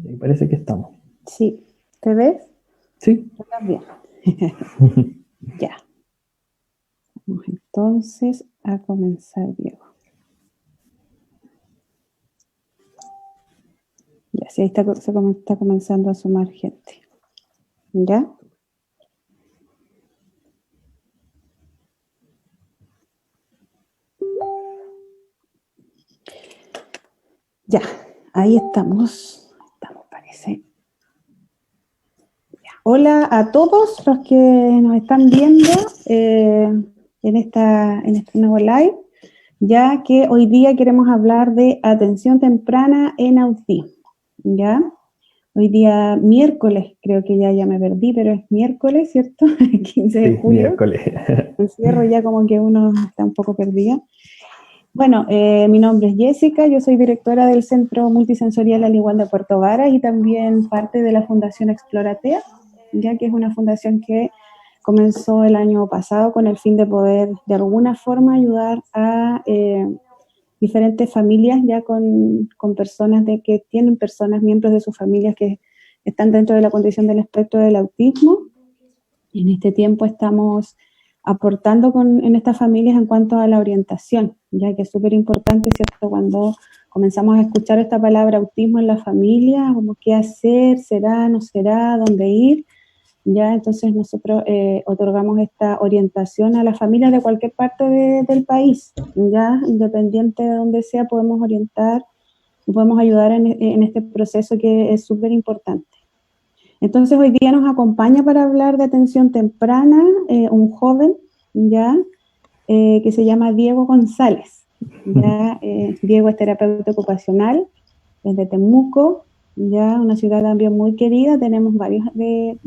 Y parece que estamos. Sí, ¿te ves? Sí. Yo también. Ya. Vamos entonces a comenzar, Diego. Ya, sí, ahí está comenzando a sumar gente. ¿Ya? Ya, ahí estamos. Estamos, parece. Ya. Hola a todos los que nos están viendo en este nuevo live, ya que hoy día queremos hablar de atención temprana en autismo. ¿Ya? Hoy día miércoles, creo que ya me perdí, pero es miércoles, ¿cierto? 15 de Sí, julio. miércoles. Encierro ya como que uno está un poco perdida. Bueno, mi nombre es Jessica, yo soy directora del Centro Multisensorial Al Igual de Puerto Varas y también parte de la Fundación Exploratea, ya que es una fundación que comenzó el año pasado con el fin de poder de alguna forma ayudar a diferentes familias ya con personas que tienen personas, miembros de sus familias que están dentro de la condición del espectro del autismo. En este tiempo estamos aportando en estas familias en cuanto a la orientación, ya que es súper importante, ¿cierto? Cuando comenzamos a escuchar esta palabra autismo en la familia, como qué hacer, será, no será, dónde ir, ya entonces nosotros otorgamos esta orientación a las familias de cualquier parte del país, ya independiente de donde sea, podemos orientar y podemos ayudar en este proceso que es súper importante. Entonces hoy día nos acompaña para hablar de atención temprana un joven ya que se llama Diego González. Ya Diego es terapeuta ocupacional, es de Temuco, ya una ciudad también muy querida. Tenemos varios de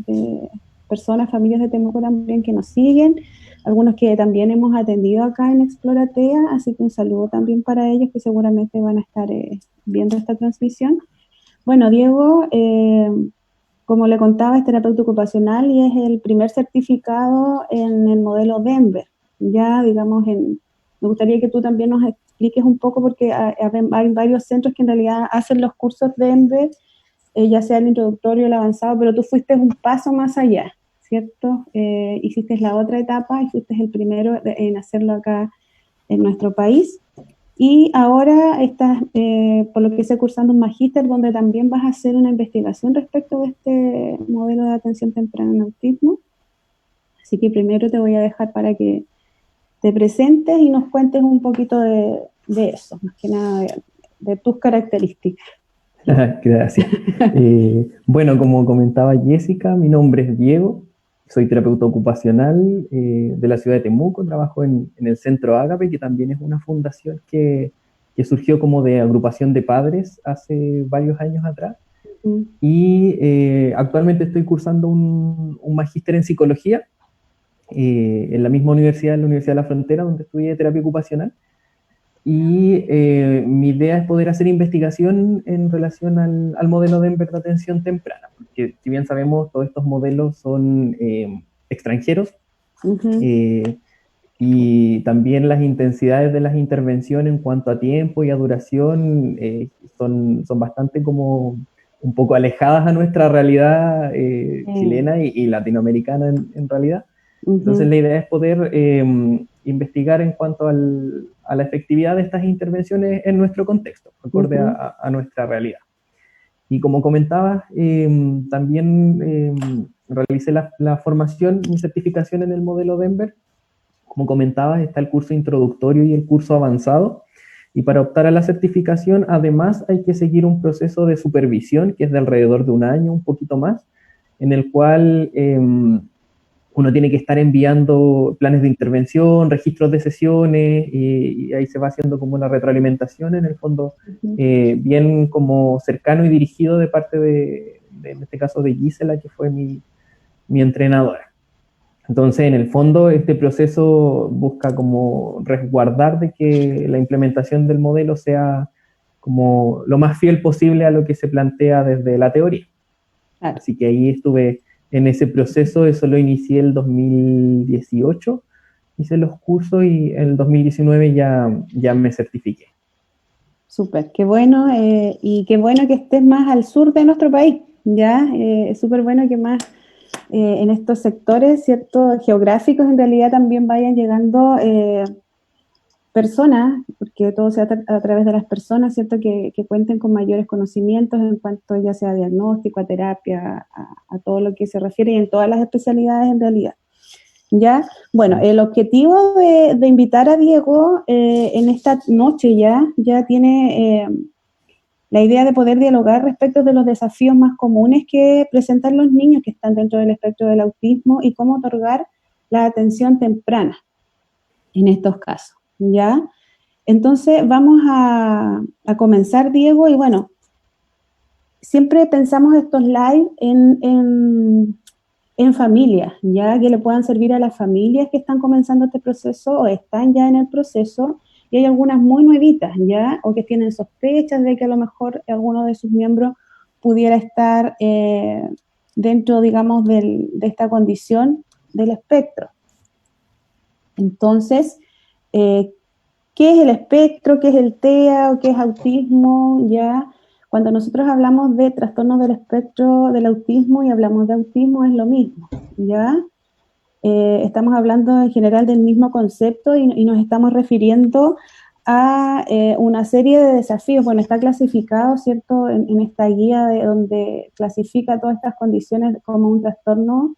personas, familias de Temuco también que nos siguen, algunos que también hemos atendido acá en Exploratea, así que un saludo también para ellos que seguramente van a estar viendo esta transmisión. Bueno, Diego, como le contaba, es terapeuta ocupacional y es el primer certificado en el modelo Denver. Ya, digamos, me gustaría que tú también nos expliques un poco, porque hay varios centros que en realidad hacen los cursos Denver, ya sea el introductorio o el avanzado, pero tú fuiste un paso más allá, ¿cierto? Hiciste la otra etapa y fuiste el primero en hacerlo acá en nuestro país. Y ahora estás, por lo que sé, cursando un magíster donde también vas a hacer una investigación respecto de este modelo de atención temprana en autismo. Así que primero te voy a dejar para que te presentes y nos cuentes un poquito de eso, más que nada de tus características. Gracias. Bueno, como comentaba Jessica, mi nombre es Diego, soy terapeuta ocupacional de la ciudad de Temuco, trabajo en el Centro Ágape, que también es una fundación que surgió como de agrupación de padres hace varios años atrás. Mm. Y actualmente estoy cursando un magíster en psicología en la misma universidad, en la Universidad de la Frontera, donde estudié terapia ocupacional. Y mi idea es poder hacer investigación en relación al modelo de atención temprana, porque si bien sabemos, todos estos modelos son extranjeros, Ujú. eh, y también las intensidades de las intervenciones en cuanto a tiempo y a duración son bastante como un poco alejadas a nuestra realidad chilena y latinoamericana en realidad. Entonces Ujú. la idea es poder investigar en cuanto a la efectividad de estas intervenciones en nuestro contexto, acorde Ujú. a nuestra realidad. Y como comentabas, también realicé la formación, mi certificación en el modelo Denver. Como comentabas, está el curso introductorio y el curso avanzado. Y para optar a la certificación, además, hay que seguir un proceso de supervisión que es de alrededor de un año, un poquito más, en el cual uno tiene que estar enviando planes de intervención, registros de sesiones, y ahí se va haciendo como una retroalimentación, en el fondo, Ujú. bien como cercano y dirigido de parte en este caso, de Gisela, que fue mi entrenadora. Entonces, en el fondo, este proceso busca como resguardar de que la implementación del modelo sea como lo más fiel posible a lo que se plantea desde la teoría. Claro. Así que ahí estuve en ese proceso, eso lo inicié el 2018, hice los cursos y en el 2019 ya me certifiqué. Súper, qué bueno, y qué bueno que estés más al sur de nuestro país, ¿ya? Es súper bueno que más en estos sectores, ¿cierto? Geográficos en realidad también vayan llegando personas, porque todo se hace a través de las personas, ¿cierto? Que cuenten con mayores conocimientos en cuanto ya sea a diagnóstico, a terapia, a todo lo que se refiere y en todas las especialidades en realidad. ¿Ya? Bueno, el objetivo de invitar a Diego en esta noche ya tiene la idea de poder dialogar respecto de los desafíos más comunes que presentan los niños que están dentro del espectro del autismo y cómo otorgar la atención temprana en estos casos, ¿ya? Entonces vamos a comenzar, Diego, y bueno, siempre pensamos estos live en familias, ya que le puedan servir a las familias que están comenzando este proceso o están ya en el proceso, y hay algunas muy nuevitas, ya, o que tienen sospechas de que a lo mejor alguno de sus miembros pudiera estar dentro, digamos, de esta condición del espectro. Entonces, ¿qué es el espectro? ¿Qué es el TEA? ¿O qué es autismo? Ya, cuando nosotros hablamos de trastornos del espectro del autismo y hablamos de autismo es lo mismo, ¿ya? Estamos hablando en general del mismo concepto y nos estamos refiriendo a una serie de desafíos. Bueno, está clasificado, ¿cierto?, en esta guía donde clasifica todas estas condiciones como un trastorno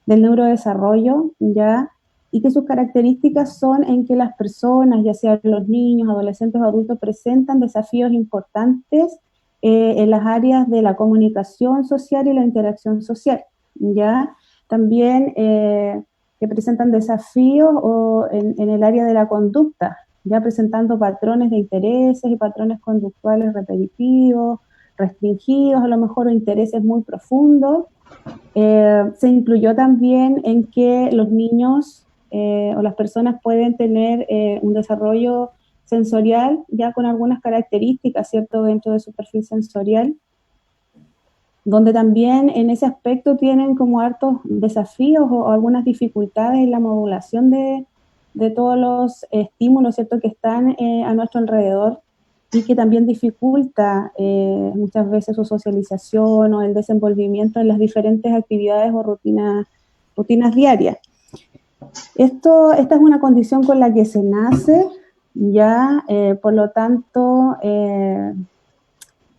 del neurodesarrollo, ¿ya? Y que sus características son en que las personas, ya sean los niños, adolescentes o adultos, presentan desafíos importantes en las áreas de la comunicación social y la interacción social, ¿ya? También que presentan desafíos o en el área de la conducta, ya presentando patrones de intereses y patrones conductuales repetitivos, restringidos, a lo mejor, o intereses muy profundos. Se incluyó también en que los niños o las personas pueden tener un desarrollo sensorial ya con algunas características, ¿cierto?, dentro de su perfil sensorial, donde también en ese aspecto tienen como hartos desafíos o algunas dificultades en la modulación de todos los estímulos, ¿cierto?, que están a nuestro alrededor y que también dificulta muchas veces su socialización o el desenvolvimiento en las diferentes actividades o rutinas diarias. Esta es una condición con la que se nace, ya, por lo tanto,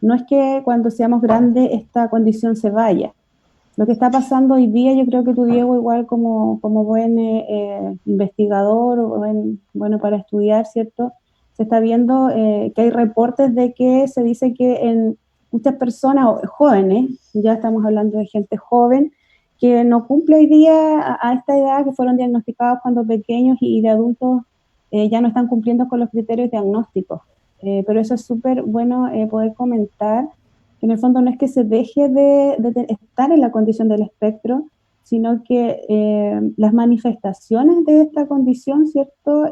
no es que cuando seamos grandes esta condición se vaya. Lo que está pasando hoy día, yo creo que tú, Diego, igual como buen investigador o bueno para estudiar, ¿cierto? Se está viendo que hay reportes de que se dice que en muchas personas jóvenes, ya estamos hablando de gente joven, que no cumple hoy día a esta edad, que fueron diagnosticados cuando pequeños y de adultos ya no están cumpliendo con los criterios diagnósticos. Pero eso es súper bueno poder comentar, que en el fondo no es que se deje de estar en la condición del espectro, sino que las manifestaciones de esta condición, ¿cierto?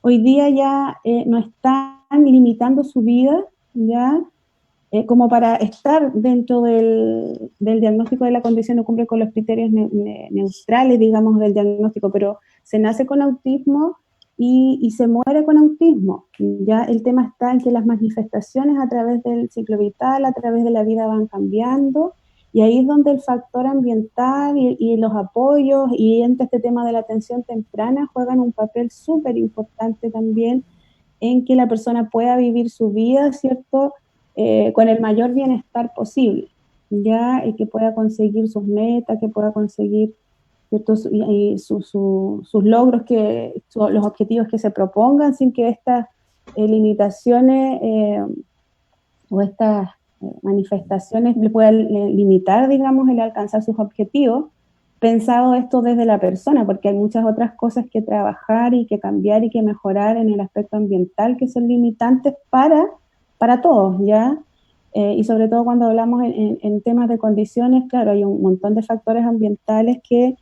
Hoy día ya no están limitando su vida, ya, como para estar dentro del diagnóstico de la condición, no cumple con los criterios neutrales, digamos, del diagnóstico, pero se nace con autismo y se muere con autismo. Ya el tema está en que las manifestaciones a través del ciclo vital, a través de la vida van cambiando, y ahí es donde el factor ambiental y los apoyos y entre este tema de la atención temprana juegan un papel súper importante también en que la persona pueda vivir su vida, ¿cierto?, con el mayor bienestar posible, ya, y que pueda conseguir sus metas, que pueda conseguir sus logros, los objetivos que se propongan, sin que estas limitaciones o estas manifestaciones le puedan limitar, digamos, el alcanzar sus objetivos, pensado esto desde la persona, porque hay muchas otras cosas que trabajar y que cambiar y que mejorar en el aspecto ambiental que son limitantes para todos, ¿ya? Y sobre todo cuando hablamos en temas de condiciones, claro, hay un montón de factores ambientales que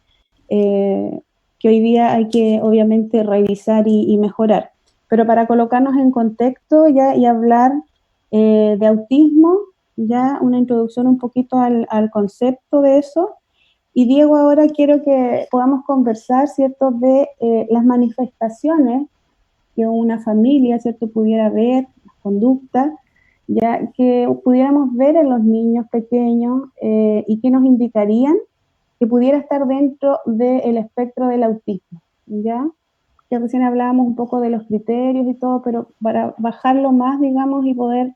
hoy día hay que obviamente revisar y mejorar. Pero para colocarnos en contexto ya y hablar de autismo, ya una introducción un poquito al concepto de eso. Y Diego, ahora quiero que podamos conversar, ¿cierto?, de las manifestaciones que una familia, ¿cierto?, pudiera ver, conductas, ya que pudiéramos ver en los niños pequeños y que nos indicarían que pudiera estar dentro del espectro del autismo, ¿ya? Que recién hablábamos un poco de los criterios y todo, pero para bajarlo más, digamos, y poder,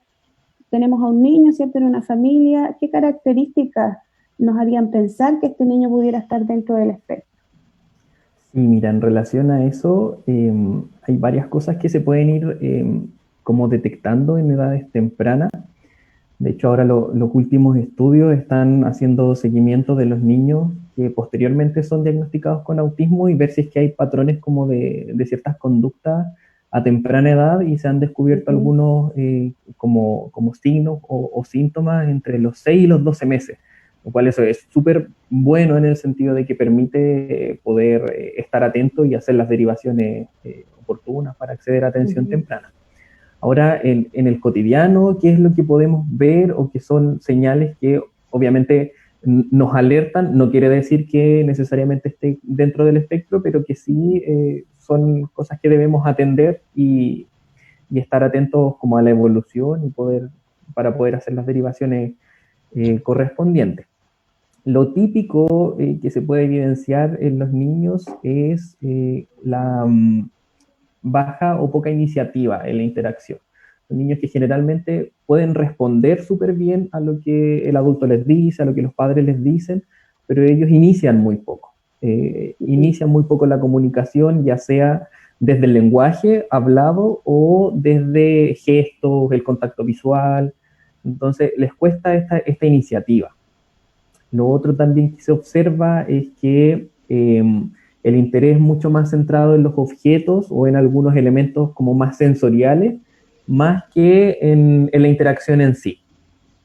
tenemos a un niño, ¿cierto?, en una familia, ¿qué características nos harían pensar que este niño pudiera estar dentro del espectro? Y mira, en relación a eso, hay varias cosas que se pueden ir como detectando en edades tempranas. De hecho, ahora los últimos estudios están haciendo seguimiento de los niños que posteriormente son diagnosticados con autismo y ver si es que hay patrones como de ciertas conductas a temprana edad y se han descubierto algunos como signos o síntomas entre los 6 y los 12 meses, lo cual eso es súper bueno en el sentido de que permite poder estar atento y hacer las derivaciones oportunas para acceder a atención temprana. Ahora, en el cotidiano, ¿qué es lo que podemos ver o qué son señales que obviamente nos alertan? No quiere decir que necesariamente esté dentro del espectro, pero que sí son cosas que debemos atender y estar atentos como a la evolución y para poder hacer las derivaciones correspondientes. Lo típico que se puede evidenciar en los niños es la baja o poca iniciativa en la interacción. Son niños que generalmente pueden responder súper bien a lo que el adulto les dice, a lo que los padres les dicen, pero ellos inician muy poco. Inician muy poco la comunicación, ya sea desde el lenguaje hablado o desde gestos, el contacto visual. Entonces, les cuesta esta iniciativa. Lo otro también que se observa es que el interés es mucho más centrado en los objetos o en algunos elementos como más sensoriales, más que en la interacción en sí.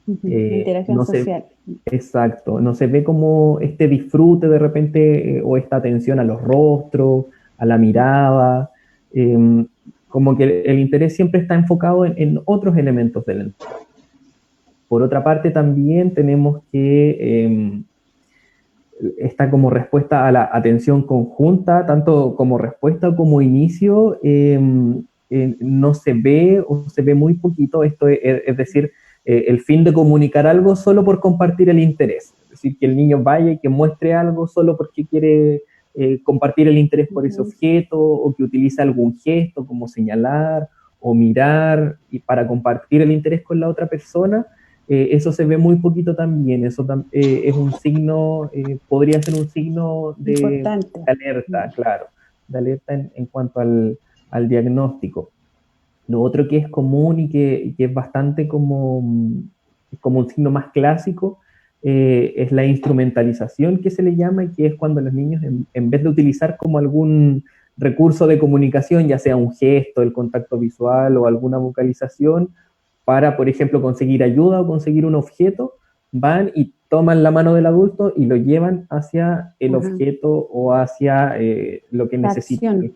Interacción No se, social. exacto, no se ve como este disfrute de repente o esta atención a los rostros, a la mirada, como que el interés siempre está enfocado en otros elementos del entorno. Por otra parte, también tenemos que esta como respuesta a la atención conjunta, tanto como respuesta como inicio, no se ve o se ve muy poquito, esto es decir, el fin de comunicar algo solo por compartir el interés, es decir, que el niño vaya y que muestre algo solo porque quiere compartir el interés por ese objeto o que utilice algún gesto como señalar o mirar y para compartir el interés con la otra persona. Eso se ve muy poquito también, eso es un signo, podría ser un signo de Importante. alerta, claro, de alerta en cuanto al diagnóstico. Lo otro que es común y que es bastante como un signo más clásico es la instrumentalización que se le llama y que es cuando los niños en vez de utilizar como algún recurso de comunicación, ya sea un gesto, el contacto visual o alguna vocalización, para, por ejemplo, conseguir ayuda o conseguir un objeto, van y toman la mano del adulto y lo llevan hacia el objeto o hacia lo que necesitan.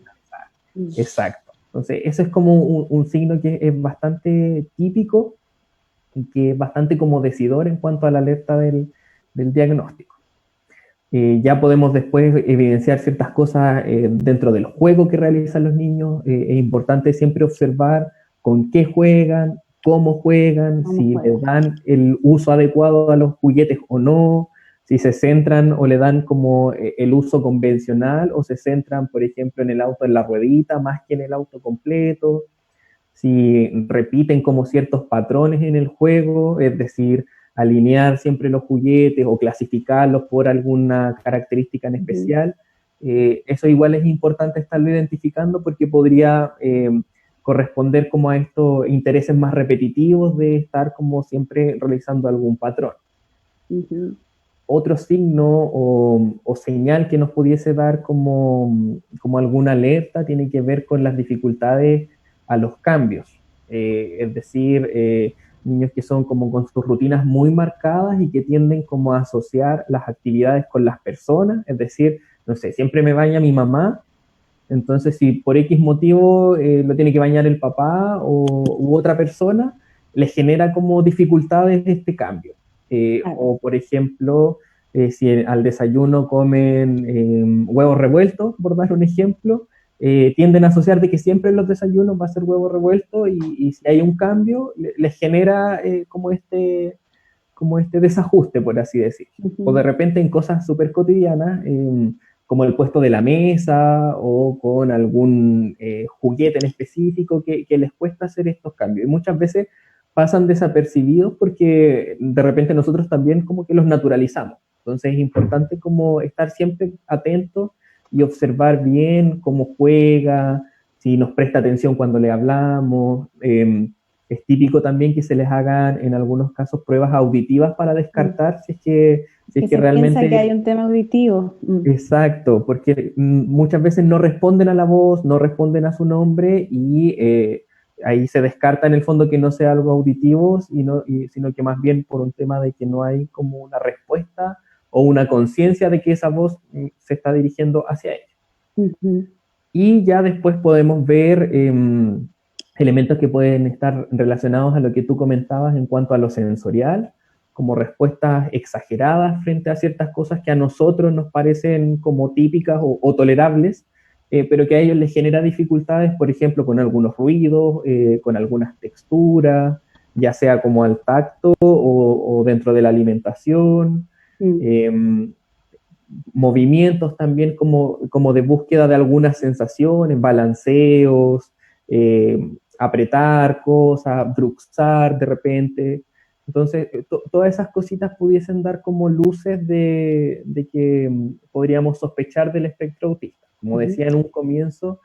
Exacto. Entonces, eso es como un signo que es bastante típico y que es bastante como decidor en cuanto a la alerta del diagnóstico. Ya podemos después evidenciar ciertas cosas dentro del juego que realizan los niños. Es importante siempre observar con qué juegan, cómo juegan, si les dan el uso adecuado a los juguetes o no, si se centran o le dan como el uso convencional o se centran, por ejemplo, en el auto en la ruedita más que en el auto completo, si repiten como ciertos patrones en el juego, es decir, alinear siempre los juguetes o clasificarlos por alguna característica en especial. Eso igual es importante estarlo identificando porque podría corresponder como a estos intereses más repetitivos de estar como siempre realizando algún patrón. Otro signo o señal que nos pudiese dar como alguna alerta tiene que ver con las dificultades a los cambios. Es decir, niños que son como con sus rutinas muy marcadas y que tienden como a asociar las actividades con las personas. Es decir, no sé, siempre me baña mi mamá, entonces si por X motivo lo tiene que bañar el papá u otra persona, les genera como dificultades este cambio. O por ejemplo, si al desayuno comen huevos revueltos, por dar un ejemplo, tienden a asociar de que siempre en los desayunos va a ser huevo revuelto y si hay un cambio, les genera como este desajuste, por así decir. O de repente en cosas súper cotidianas, como el puesto de la mesa o con algún juguete en específico que les cuesta hacer estos cambios. Y muchas veces pasan desapercibidos porque de repente nosotros también como que los naturalizamos. Entonces es importante como estar siempre atentos y observar bien cómo juega, si nos presta atención cuando le hablamos. Es típico también que se les hagan en algunos casos pruebas auditivas para descartar si es Que que se piensa que hay realmente. un tema auditivo. Exacto, porque muchas veces no responden a la voz, no responden a su nombre y ahí se descarta en el fondo que no sea algo auditivo, sino que más bien por un tema de que no hay como una respuesta o una conciencia de que esa voz se está dirigiendo hacia ellos. Ujú. Y ya después podemos ver elementos que pueden estar relacionados a lo que tú comentabas en cuanto a lo sensorial, como respuestas exageradas frente a ciertas cosas que a nosotros nos parecen como típicas o tolerables, pero que a ellos les genera dificultades, por ejemplo, con algunos ruidos, con algunas texturas, ya sea como al tacto o dentro de la alimentación. Mm. Eh, Movimientos también como de búsqueda de algunas sensaciones, balanceos, apretar cosas, bruxar de repente. Entonces, todas esas cositas pudiesen dar como luces de que podríamos sospechar del espectro autista. Como Ujú. decía en un comienzo,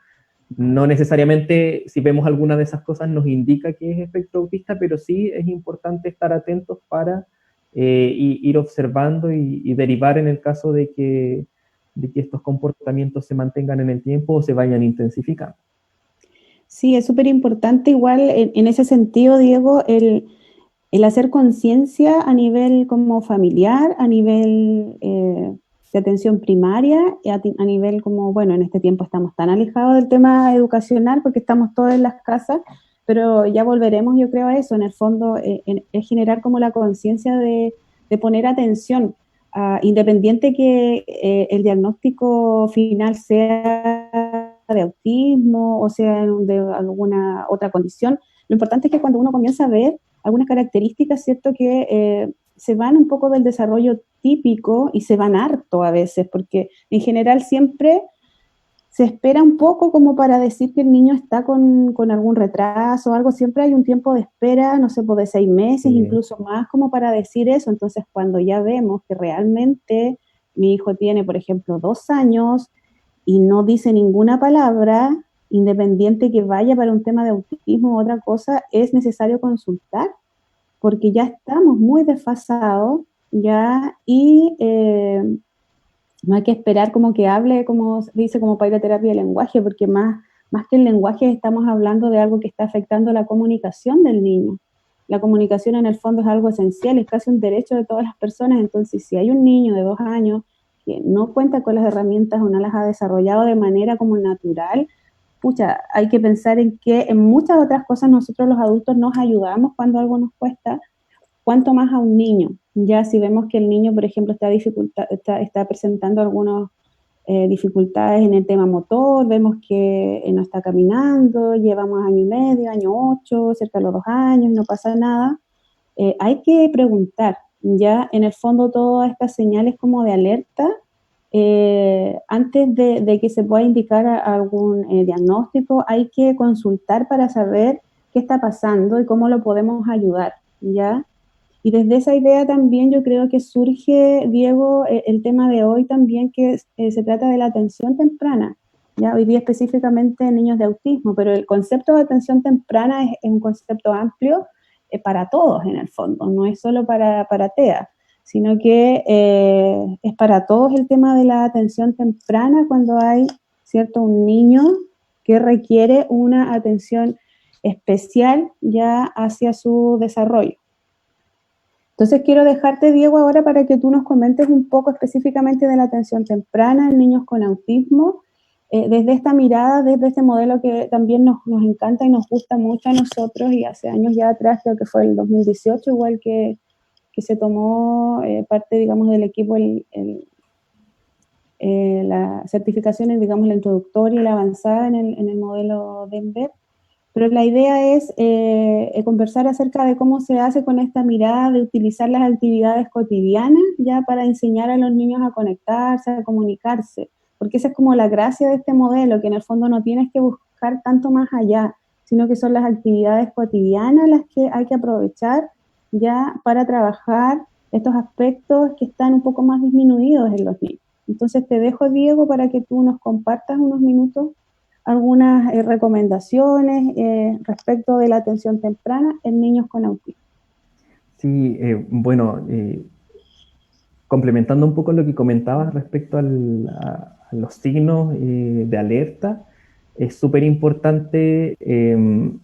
no necesariamente si vemos alguna de esas cosas nos indica que es espectro autista, pero sí es importante estar atentos para ir observando y derivar en el caso de que estos comportamientos se mantengan en el tiempo o se vayan intensificando. Sí, es súper importante igual en ese sentido, Diego, el hacer conciencia a nivel como familiar, a nivel de atención primaria, y a nivel como, bueno, en este tiempo estamos tan alejados del tema educacional porque estamos todos en las casas, pero ya volveremos, yo creo, a eso, en el fondo, es generar como la conciencia de poner atención, independiente que el diagnóstico final sea de autismo o sea de alguna otra condición. Lo importante es que cuando uno comienza a ver algunas características, ¿cierto? Que se van un poco del desarrollo típico y se van harto a veces, porque en general siempre se espera un poco como para decir que el niño está con algún retraso o algo, siempre hay un tiempo de espera, no sé, pues de 6 meses, incluso más, como para decir eso. Entonces, cuando ya vemos que realmente mi hijo tiene, por ejemplo, 2 años y no dice ninguna palabra, independiente que vaya para un tema de autismo u otra cosa, es necesario consultar porque ya estamos muy desfasados, ya, y no hay que esperar como que hable, como se dice, como para ir a terapia de lenguaje, porque más que el lenguaje estamos hablando de algo que está afectando la comunicación del niño. La comunicación en el fondo es algo esencial, es casi un derecho de todas las personas, entonces si hay un niño de 2 años que no cuenta con las herramientas o no las ha desarrollado de manera como natural, pucha, hay que pensar en que en muchas otras cosas nosotros los adultos nos ayudamos cuando algo nos cuesta, cuánto más a un niño. Ya si vemos que el niño, por ejemplo, está presentando algunas dificultades en el tema motor, vemos que no está caminando, llevamos 1 año y medio, año 8, cerca de los 2 años, no pasa nada, hay que preguntar. Ya en el fondo todas estas señales como de alerta, antes de que se pueda indicar algún diagnóstico, hay que consultar para saber qué está pasando y cómo lo podemos ayudar, ¿ya? Y desde esa idea también yo creo que surge, Diego, el tema de hoy también que se trata de la atención temprana. Ya hoy día específicamente en niños de autismo, pero el concepto de atención temprana es un concepto amplio para todos en el fondo, no es solo para TEA, sino que es para todos el tema de la atención temprana cuando hay, ¿cierto?, un niño que requiere una atención especial ya hacia su desarrollo. Entonces quiero dejarte, Diego, ahora para que tú nos comentes un poco específicamente de la atención temprana en niños con autismo, desde esta mirada, desde este modelo que también nos encanta y nos gusta mucho a nosotros, y hace años ya atrás, creo que fue el 2018, igual que se tomó parte, digamos, del equipo la certificación es, digamos, la introductoria y la avanzada en el modelo Denver. Pero la idea es conversar acerca de cómo se hace con esta mirada de utilizar las actividades cotidianas ya para enseñar a los niños a conectarse, a comunicarse, porque esa es como la gracia de este modelo, que en el fondo no tienes que buscar tanto más allá, sino que son las actividades cotidianas las que hay que aprovechar ya para trabajar estos aspectos que están un poco más disminuidos en los niños. Entonces te dejo, Diego, para que tú nos compartas unos minutos algunas recomendaciones respecto de la atención temprana en niños con autismo. Sí, bueno, complementando un poco lo que comentabas respecto a los signos de alerta, es súper importante,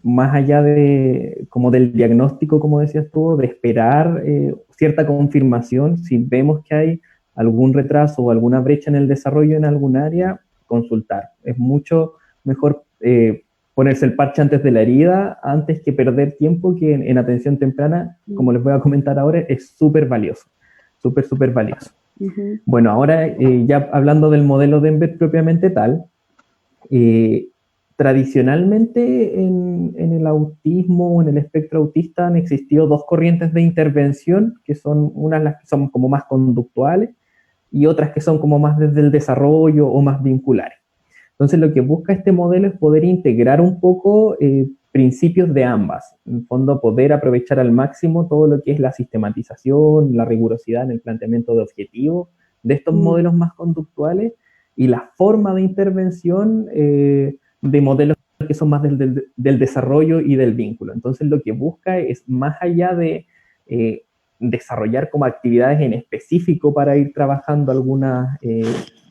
más allá de, como del diagnóstico, como decías tú, de esperar cierta confirmación, si vemos que hay algún retraso o alguna brecha en el desarrollo en algún área, consultar. Es mucho mejor ponerse el parche antes de la herida, antes que perder tiempo, que en atención temprana, como les voy a comentar ahora, es súper valioso, súper valioso. Bueno, ahora ya hablando del modelo Denver propiamente tal, tradicionalmente en el autismo o en el espectro autista han existido dos corrientes de intervención, que son unas las que son como más conductuales y otras que son como más desde el desarrollo o más vinculares. Entonces lo que busca este modelo es poder integrar un poco principios de ambas, en el fondo poder aprovechar al máximo todo lo que es la sistematización, la rigurosidad en el planteamiento de objetivos de estos modelos más conductuales y la forma de intervención de modelos que son más del desarrollo y del vínculo. Entonces lo que busca es, más allá de desarrollar como actividades en específico para ir trabajando algunas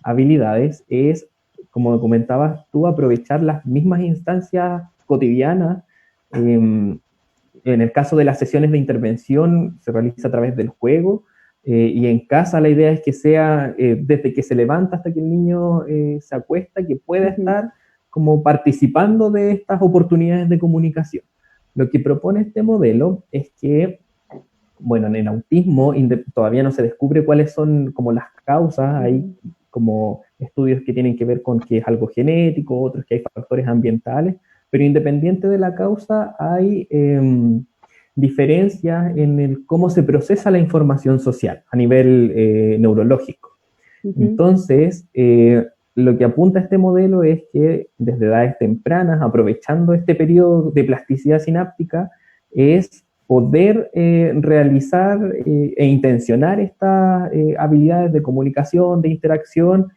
habilidades, es, como comentabas tú, aprovechar las mismas instancias cotidianas. En el caso de las sesiones de intervención se realiza a través del juego, y en casa la idea es que sea desde que se levanta hasta que el niño se acuesta, que pueda estar como participando de estas oportunidades de comunicación. Lo que propone este modelo es que, bueno, en el autismo todavía no se descubre cuáles son como las causas, hay como estudios que tienen que ver con que es algo genético, otros que hay factores ambientales, pero independiente de la causa hay diferencias en el cómo se procesa la información social a nivel neurológico. Entonces, lo que apunta este modelo es que desde edades tempranas, aprovechando este periodo de plasticidad sináptica, es poder realizar e intencionar estas habilidades de comunicación, de interacción,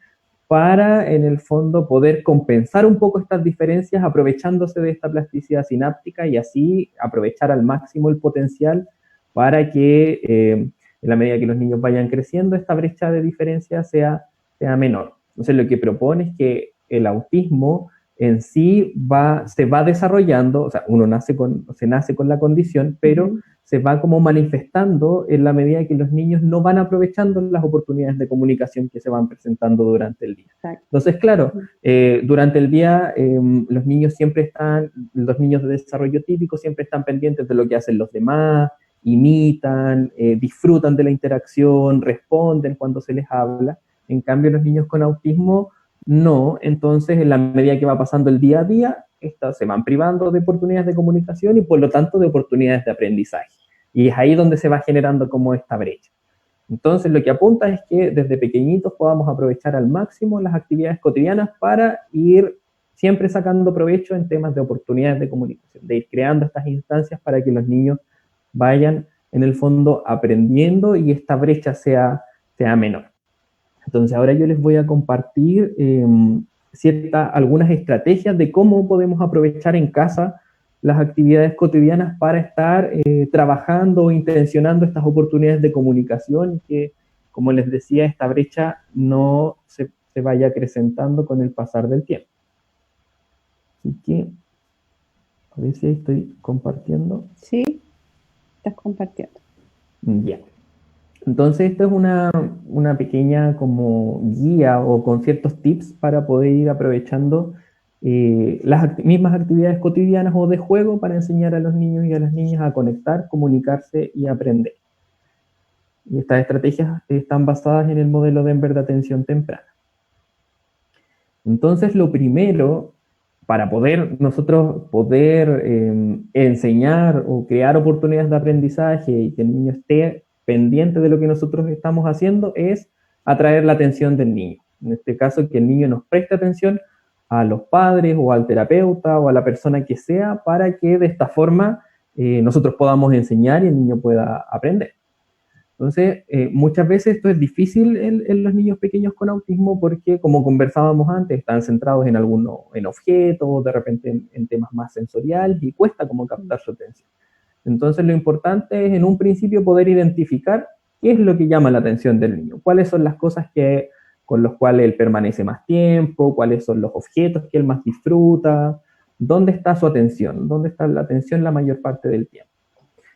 para en el fondo poder compensar un poco estas diferencias aprovechándose de esta plasticidad sináptica y así aprovechar al máximo el potencial para que en la medida que los niños vayan creciendo esta brecha de diferencia sea menor. Entonces lo que propone es que el autismo en sí se va desarrollando, o sea, se nace con la condición, pero se va como manifestando en la medida que los niños no van aprovechando las oportunidades de comunicación que se van presentando durante el día. Entonces, claro, durante el día los niños de desarrollo típico siempre están pendientes de lo que hacen los demás, imitan, disfrutan de la interacción, responden cuando se les habla. En cambio, los niños con autismo no. Entonces, en la medida que va pasando el día a día, se van privando de oportunidades de comunicación y por lo tanto de oportunidades de aprendizaje. Y es ahí donde se va generando como esta brecha. Entonces, lo que apunta es que desde pequeñitos podamos aprovechar al máximo las actividades cotidianas para ir siempre sacando provecho en temas de oportunidades de comunicación, de ir creando estas instancias para que los niños vayan, en el fondo, aprendiendo y esta brecha sea menor. Entonces, ahora yo les voy a compartir algunas estrategias de cómo podemos aprovechar en casa las actividades cotidianas para estar trabajando o intencionando estas oportunidades de comunicación y que, como les decía, esta brecha no se vaya acrecentando con el pasar del tiempo. Así que, a ver si ahí estoy compartiendo. Sí, estás compartiendo. Ya. Entonces, esto es una pequeña como guía o con ciertos tips para poder ir aprovechando las mismas actividades cotidianas o de juego para enseñar a los niños y a las niñas a conectar, comunicarse y aprender. Y estas estrategias están basadas en el modelo Denver de atención temprana. Entonces, lo primero, para nosotros poder enseñar o crear oportunidades de aprendizaje y que el niño esté pendiente de lo que nosotros estamos haciendo, es atraer la atención del niño. En este caso, que el niño nos preste atención a los padres o al terapeuta o a la persona que sea, para que de esta forma nosotros podamos enseñar y el niño pueda aprender. Entonces, muchas veces esto es difícil en los niños pequeños con autismo porque, como conversábamos antes, están centrados en objetos, de repente en temas más sensoriales y cuesta como captar su atención. Entonces, lo importante es en un principio poder identificar qué es lo que llama la atención del niño, cuáles son las cosas con las cuales él permanece más tiempo, cuáles son los objetos que él más disfruta, dónde está su atención, dónde está la atención la mayor parte del tiempo.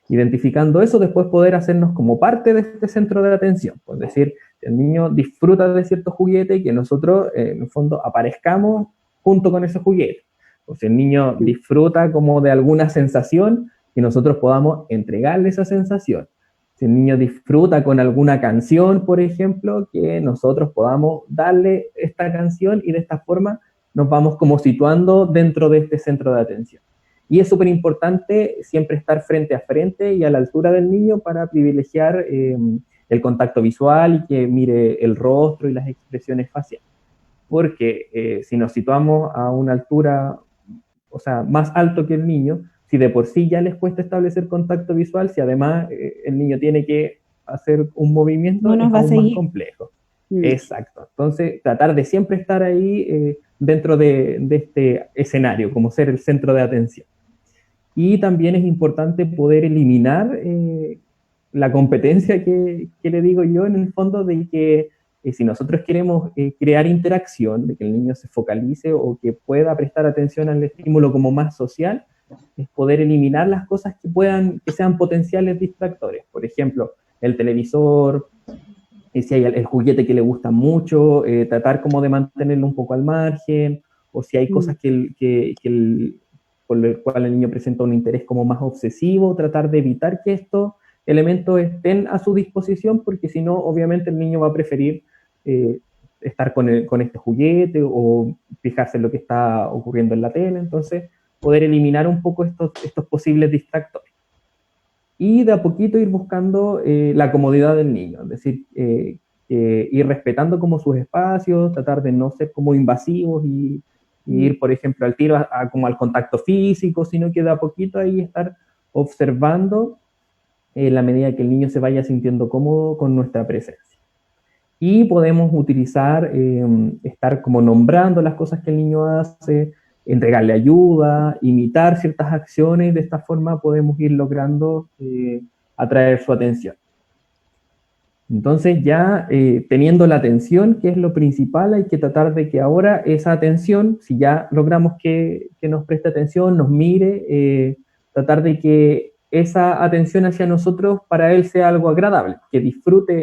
Identificando eso, después poder hacernos como parte de este centro de atención. Es decir, el niño disfruta de cierto juguete y que nosotros, en el fondo, aparezcamos junto con ese juguete. O si el niño disfruta como de alguna sensación, que nosotros podamos entregarle esa sensación. Si el niño disfruta con alguna canción, por ejemplo, que nosotros podamos darle esta canción y de esta forma nos vamos como situando dentro de este centro de atención. Y es súper importante siempre estar frente a frente y a la altura del niño para privilegiar el contacto visual y que mire el rostro y las expresiones faciales. Porque si nos situamos a una altura, o sea, más alto que el niño, si de por sí ya les cuesta establecer contacto visual, si además el niño tiene que hacer un movimiento, no nos es va a aún seguir. más complejo. Exacto. Entonces, tratar de siempre estar ahí dentro de este escenario, como ser el centro de atención. Y también es importante poder eliminar la competencia que le digo yo, en el fondo, de que si nosotros queremos crear interacción, de que el niño se focalice o que pueda prestar atención al estímulo como más social, es poder eliminar las cosas que sean potenciales distractores. Por ejemplo, el televisor, si hay el juguete que le gusta mucho, tratar como de mantenerlo un poco al margen, o si hay cosas por el cual el niño presenta un interés como más obsesivo, tratar de evitar que estos elementos estén a su disposición, porque si no, obviamente el niño va a preferir estar con este juguete o fijarse en lo que está ocurriendo en la tele. Entonces, poder eliminar un poco estos posibles distractores. Y de a poquito ir buscando la comodidad del niño, es decir, ir respetando como sus espacios, tratar de no ser como invasivos y ir, por ejemplo, al tiro como al contacto físico, sino que de a poquito ahí estar observando la medida que el niño se vaya sintiendo cómodo con nuestra presencia. Y podemos utilizar, estar como nombrando las cosas que el niño hace, entregarle ayuda, imitar ciertas acciones, de esta forma podemos ir logrando atraer su atención. Entonces ya teniendo la atención, que es lo principal, hay que tratar de que ahora esa atención, si ya logramos que nos preste atención, nos mire, tratar de que esa atención hacia nosotros para él sea algo agradable, que disfrute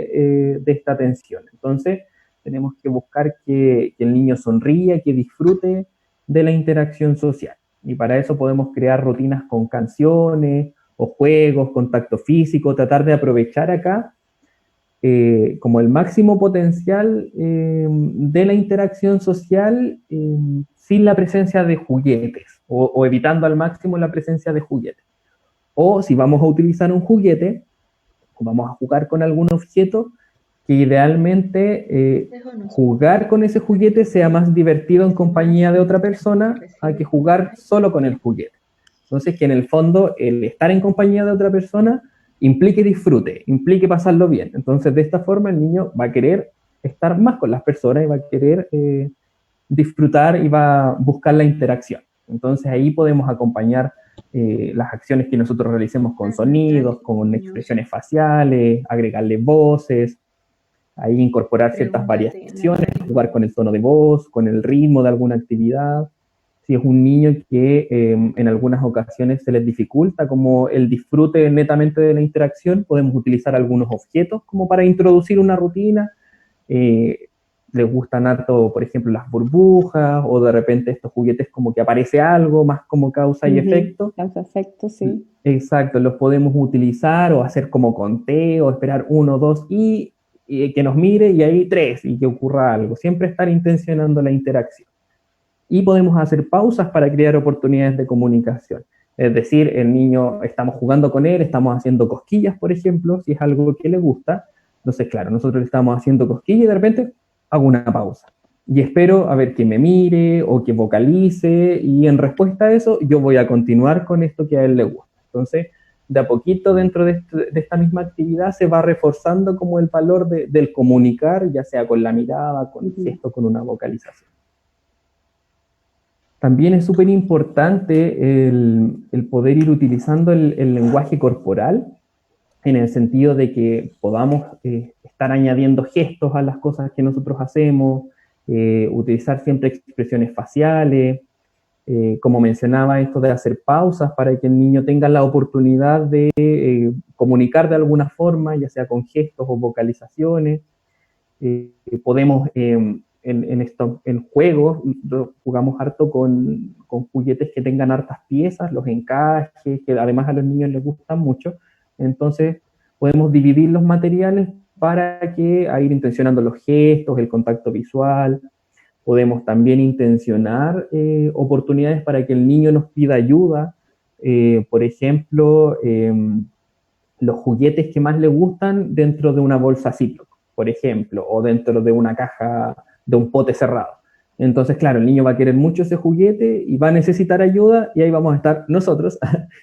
de esta atención. Entonces tenemos que buscar que el niño sonría, que disfrute de la interacción social. Y para eso podemos crear rutinas con canciones o juegos, contacto físico, tratar de aprovechar acá como el máximo potencial de la interacción social sin la presencia de juguetes o evitando al máximo la presencia de juguetes. O si vamos a utilizar un juguete, o vamos a jugar con algún objeto, que idealmente jugar con ese juguete sea más divertido en compañía de otra persona a que jugar solo con el juguete. Entonces, que en el fondo el estar en compañía de otra persona implique disfrute, implique pasarlo bien. Entonces, de esta forma el niño va a querer estar más con las personas y va a querer disfrutar y va a buscar la interacción. Entonces, ahí podemos acompañar las acciones que nosotros realicemos con sonidos, con expresiones faciales, agregarle voces, ahí incorporar ciertas variaciones, jugar con el tono de voz, con el ritmo de alguna actividad. Si es un niño que en algunas ocasiones se les dificulta como el disfrute netamente de la interacción, podemos utilizar algunos objetos como para introducir una rutina. Les gustan harto, por ejemplo, las burbujas, o de repente estos juguetes como que aparece algo, más como causa y efecto. Causa efecto, sí. Exacto, los podemos utilizar o hacer como conteo, esperar 1, 2 y que nos mire y ahí 3 y que ocurra algo. Siempre estar intencionando la interacción. y podemos hacer pausas para crear oportunidades de comunicación. Es decir, el niño, estamos jugando con él, estamos haciendo cosquillas, por ejemplo, si es algo que le gusta. Entonces, claro, nosotros le estamos haciendo cosquillas y de repente hago una pausa. Y espero a ver que me mire o que vocalice, y en respuesta a eso yo voy a continuar con esto que a él le gusta. Entonces, de a poquito dentro de esta misma actividad se va reforzando como el valor del comunicar, ya sea con la mirada, con el gesto, con una vocalización. También es súper importante el poder ir utilizando el lenguaje corporal, en el sentido de que podamos estar añadiendo gestos a las cosas que nosotros hacemos, utilizar siempre expresiones faciales, como mencionaba, esto de hacer pausas para que el niño tenga la oportunidad de comunicar de alguna forma, ya sea con gestos o vocalizaciones. Podemos en juegos, jugamos harto con juguetes que tengan hartas piezas, los encajes, que además a los niños les gustan mucho. Entonces podemos dividir los materiales para que a ir intencionando los gestos, el contacto visual. Podemos también intencionar oportunidades para que el niño nos pida ayuda. Por ejemplo, los juguetes que más le gustan dentro de una bolsa Ziploc, por ejemplo, o dentro de una caja, de un pote cerrado. Entonces, claro, el niño va a querer mucho ese juguete y va a necesitar ayuda, y ahí vamos a estar nosotros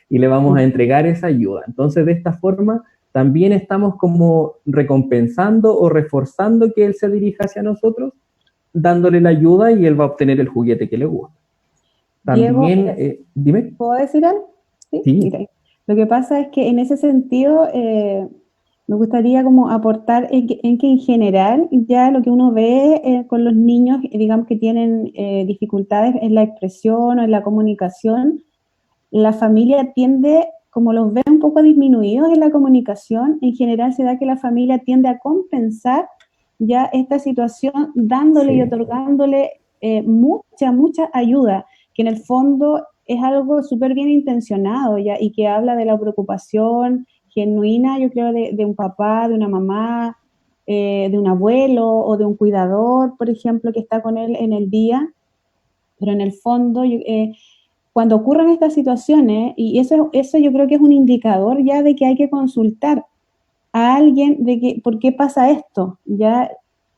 y le vamos a entregar esa ayuda. Entonces, de esta forma, también estamos como recompensando o reforzando que él se dirija hacia nosotros, dándole la ayuda, y él va a obtener el juguete que le gusta. También, Diego, dime. ¿puedo decir algo? Sí, Sí. mira. Lo que pasa es que en ese sentido me gustaría como aportar en que en general ya lo que uno ve con los niños, digamos que tienen dificultades en la expresión o en la comunicación, la familia tiende, como los ve un poco disminuidos en la comunicación, en general se da que la familia tiende a compensar ya esta situación dándole y otorgándole mucha ayuda, que en el fondo es algo súper bien intencionado ya, y que habla de la preocupación genuina, yo creo, de un papá, de una mamá, de un abuelo o de un cuidador, por ejemplo, que está con él en el día, pero en el fondo cuando ocurren estas situaciones, y eso yo creo que es un indicador ya de que hay que consultar a alguien de que, ¿por qué pasa esto? Ya,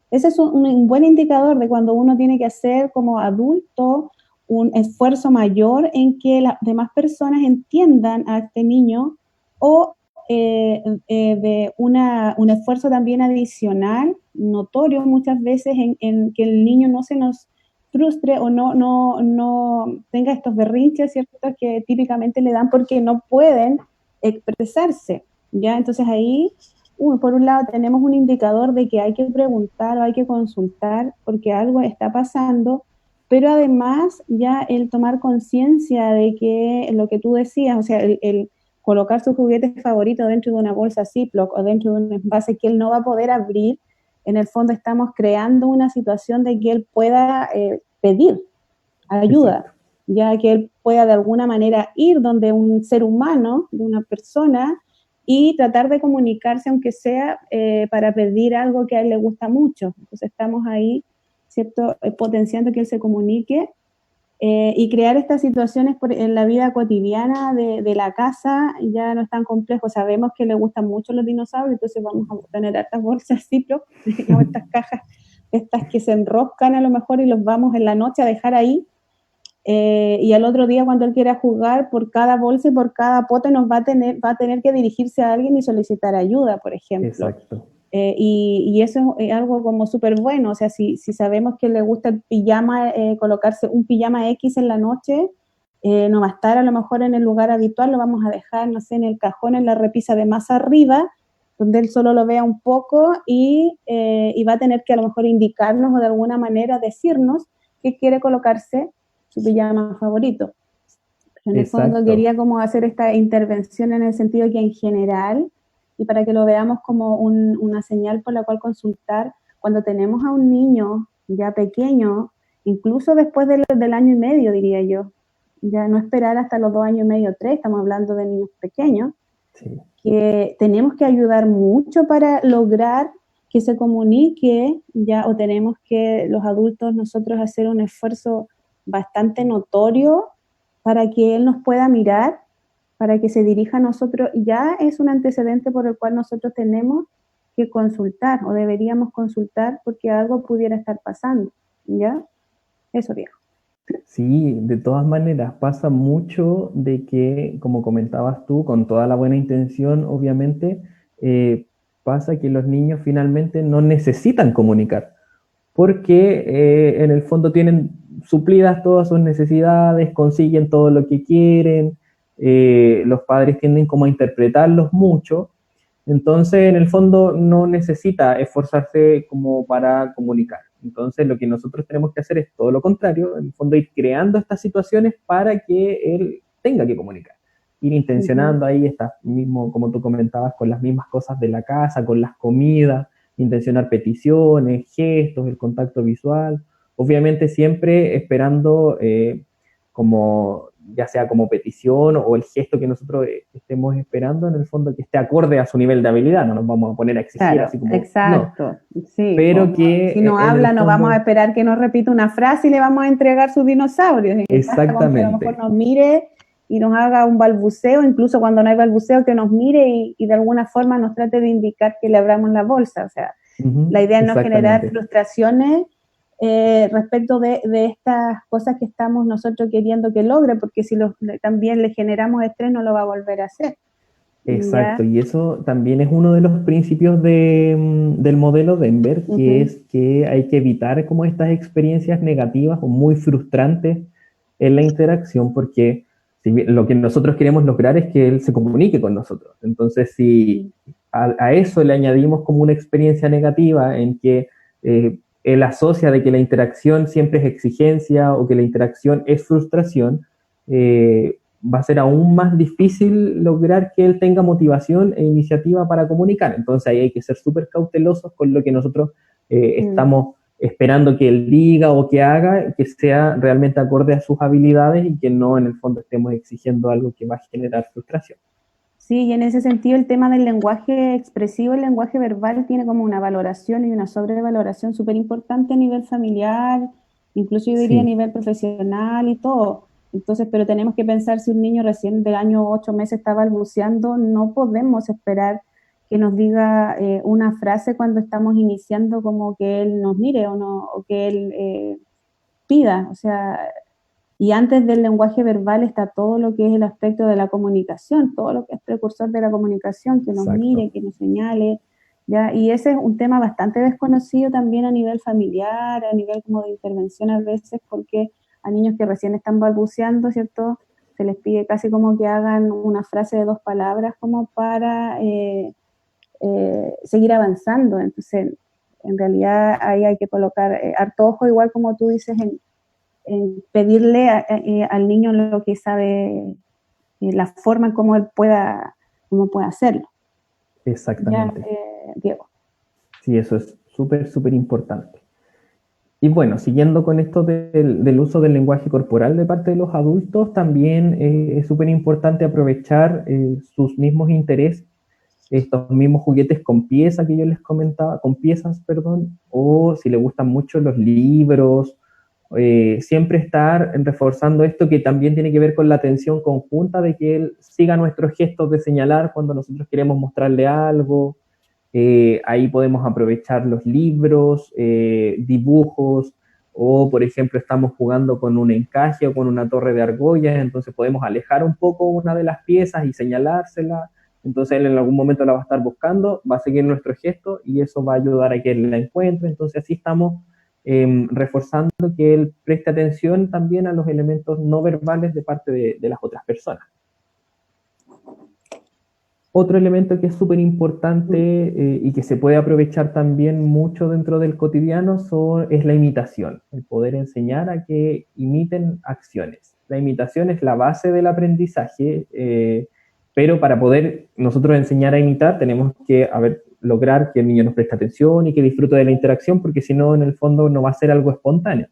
ese es un buen indicador de cuando uno tiene que hacer como adulto un esfuerzo mayor en que las demás personas entiendan a este niño, o de un esfuerzo también adicional, notorio muchas veces, en que el niño no se nos frustre o no tenga estos berrinches, ¿cierto?, que típicamente le dan porque no pueden expresarse, ¿ya? Entonces ahí, por un lado, tenemos un indicador de que hay que preguntar o hay que consultar porque algo está pasando, pero además ya el tomar conciencia de que lo que tú decías, o sea, el colocar su juguete favorito dentro de una bolsa Ziploc o dentro de un envase que él no va a poder abrir, en el fondo estamos creando una situación de que él pueda pedir ayuda. Exacto. Ya que él pueda de alguna manera ir donde un ser humano, de una persona, y tratar de comunicarse, aunque sea para pedir algo que a él le gusta mucho. Entonces estamos ahí, ¿cierto?, potenciando que él se comunique y crear estas situaciones en la vida cotidiana de la casa ya no es tan complejo. Sabemos que le gustan mucho los dinosaurios, entonces vamos a tener estas bolsas Ziploc, estas cajas, estas que se enroscan a lo mejor y los vamos en la noche a dejar ahí. Y al otro día, cuando él quiera jugar, por cada bolsa y por cada pote va a tener que dirigirse a alguien y solicitar ayuda, por ejemplo. Exacto. Y eso es algo como súper bueno. O sea, si sabemos que le gusta el pijama, colocarse un pijama X en la noche, no va a estar a lo mejor en el lugar habitual, lo vamos a dejar, no sé, en el cajón, en la repisa de más arriba, donde él solo lo vea un poco y va a tener que a lo mejor indicarnos o de alguna manera decirnos que quiere colocarse su pijama favorito. Pero en el fondo quería como hacer esta intervención en el sentido que en general, y para que lo veamos como una señal por la cual consultar, cuando tenemos a un niño ya pequeño, incluso después del año y medio, diría yo, ya no esperar hasta los 2 años y medio, 3, estamos hablando de niños pequeños, sí, que tenemos que ayudar mucho para lograr que se comunique, ya, o tenemos que los adultos nosotros hacer un esfuerzo bastante notorio para que él nos pueda mirar, para que se dirija a nosotros, ya es un antecedente por el cual nosotros tenemos que consultar o deberíamos consultar porque algo pudiera estar pasando, ¿ya? Eso, Diego. Sí, de todas maneras, pasa mucho de que, como comentabas tú, con toda la buena intención, obviamente, pasa que los niños finalmente no necesitan comunicar, porque en el fondo tienen suplidas todas sus necesidades, consiguen todo lo que quieren, los padres tienden como a interpretarlos mucho, entonces en el fondo no necesita esforzarse como para comunicar. Entonces lo que nosotros tenemos que hacer es todo lo contrario, en el fondo ir creando estas situaciones para que él tenga que comunicar. Ir intencionando ahí, está mismo, como tú comentabas, con las mismas cosas de la casa, con las comidas, intencionar peticiones, gestos, el contacto visual, obviamente siempre esperando como ya sea como petición o el gesto que nosotros estemos esperando, en el fondo que esté acorde a su nivel de habilidad, no nos vamos a poner a exigir Claro, así como, exacto, no, sí, pero que si no en el habla no vamos a fondo, esperar que nos repita una frase y le vamos a entregar sus dinosaurios, y basta con que a lo mejor exactamente, nos mire y nos haga un balbuceo, incluso cuando no hay balbuceo, que nos mire y de alguna forma nos trate de indicar que le abramos la bolsa, o sea, la idea es no generar exactamente. frustraciones respecto de estas cosas que estamos nosotros queriendo que logre, porque si también le generamos estrés no lo va a volver a hacer. Exacto, ¿Ya? y eso también es uno de los principios del modelo Denver, que Uh-huh. es que hay que evitar como estas experiencias negativas o muy frustrantes en la interacción, porque si bien lo que nosotros queremos lograr es que él se comunique con nosotros. Entonces, si a eso le añadimos como una experiencia negativa en que él asocia de que la interacción siempre es exigencia o que la interacción es frustración, va a ser aún más difícil lograr que él tenga motivación e iniciativa para comunicar. Entonces ahí hay que ser súper cautelosos con lo que nosotros estamos esperando que él diga o que haga, que sea realmente acorde a sus habilidades y que no en el fondo estemos exigiendo algo que va a generar frustración. Sí, y en ese sentido el tema del lenguaje expresivo, el lenguaje verbal tiene como una valoración y una sobrevaloración súper importante a nivel familiar, incluso yo diría a Sí, nivel profesional y todo. Entonces, pero tenemos que pensar si un niño recién del año 8 meses está balbuceando, no podemos esperar que nos diga una frase cuando estamos iniciando como que él nos mire o, no, o que él pida. O sea, y antes del lenguaje verbal está todo lo que es el aspecto de la comunicación, todo lo que es precursor de la comunicación, que nos mire, exacto. que nos señale, ¿ya? Y ese es un tema bastante desconocido también a nivel familiar, a nivel como de intervención a veces, porque a niños que recién están balbuceando, ¿cierto? Se les pide casi como que hagan una frase de 2 palabras como para seguir avanzando. Entonces, en realidad ahí hay que colocar harto ojo, igual como tú dices, en pedirle al niño lo que sabe, la forma en cómo pueda hacerlo. Ya, Exactamente. Diego. Sí, eso es súper, súper importante. Y bueno, siguiendo con esto del uso del lenguaje corporal de parte de los adultos, también es súper importante aprovechar sus mismos intereses, estos mismos juguetes con piezas que yo les comentaba, con piezas, perdón, o si les gustan mucho los libros, siempre estar reforzando esto que también tiene que ver con la atención conjunta de que él siga nuestros gestos de señalar cuando nosotros queremos mostrarle algo, ahí podemos aprovechar los libros, dibujos, o por ejemplo estamos jugando con un encaje o con una torre de argollas, entonces podemos alejar un poco una de las piezas y señalársela. Entonces él en algún momento la va a estar buscando, va a seguir nuestro gesto y eso va a ayudar a que él la encuentre. Entonces así estamos reforzando que él preste atención también a los elementos no verbales de parte de las otras personas. Otro elemento que es súper importante y que se puede aprovechar también mucho dentro del cotidiano es la imitación, el poder enseñar a que imiten acciones. La imitación es la base del aprendizaje, pero para poder nosotros enseñar a imitar tenemos que lograr que el niño nos preste atención y que disfrute de la interacción, porque si no, en el fondo no va a ser algo espontáneo.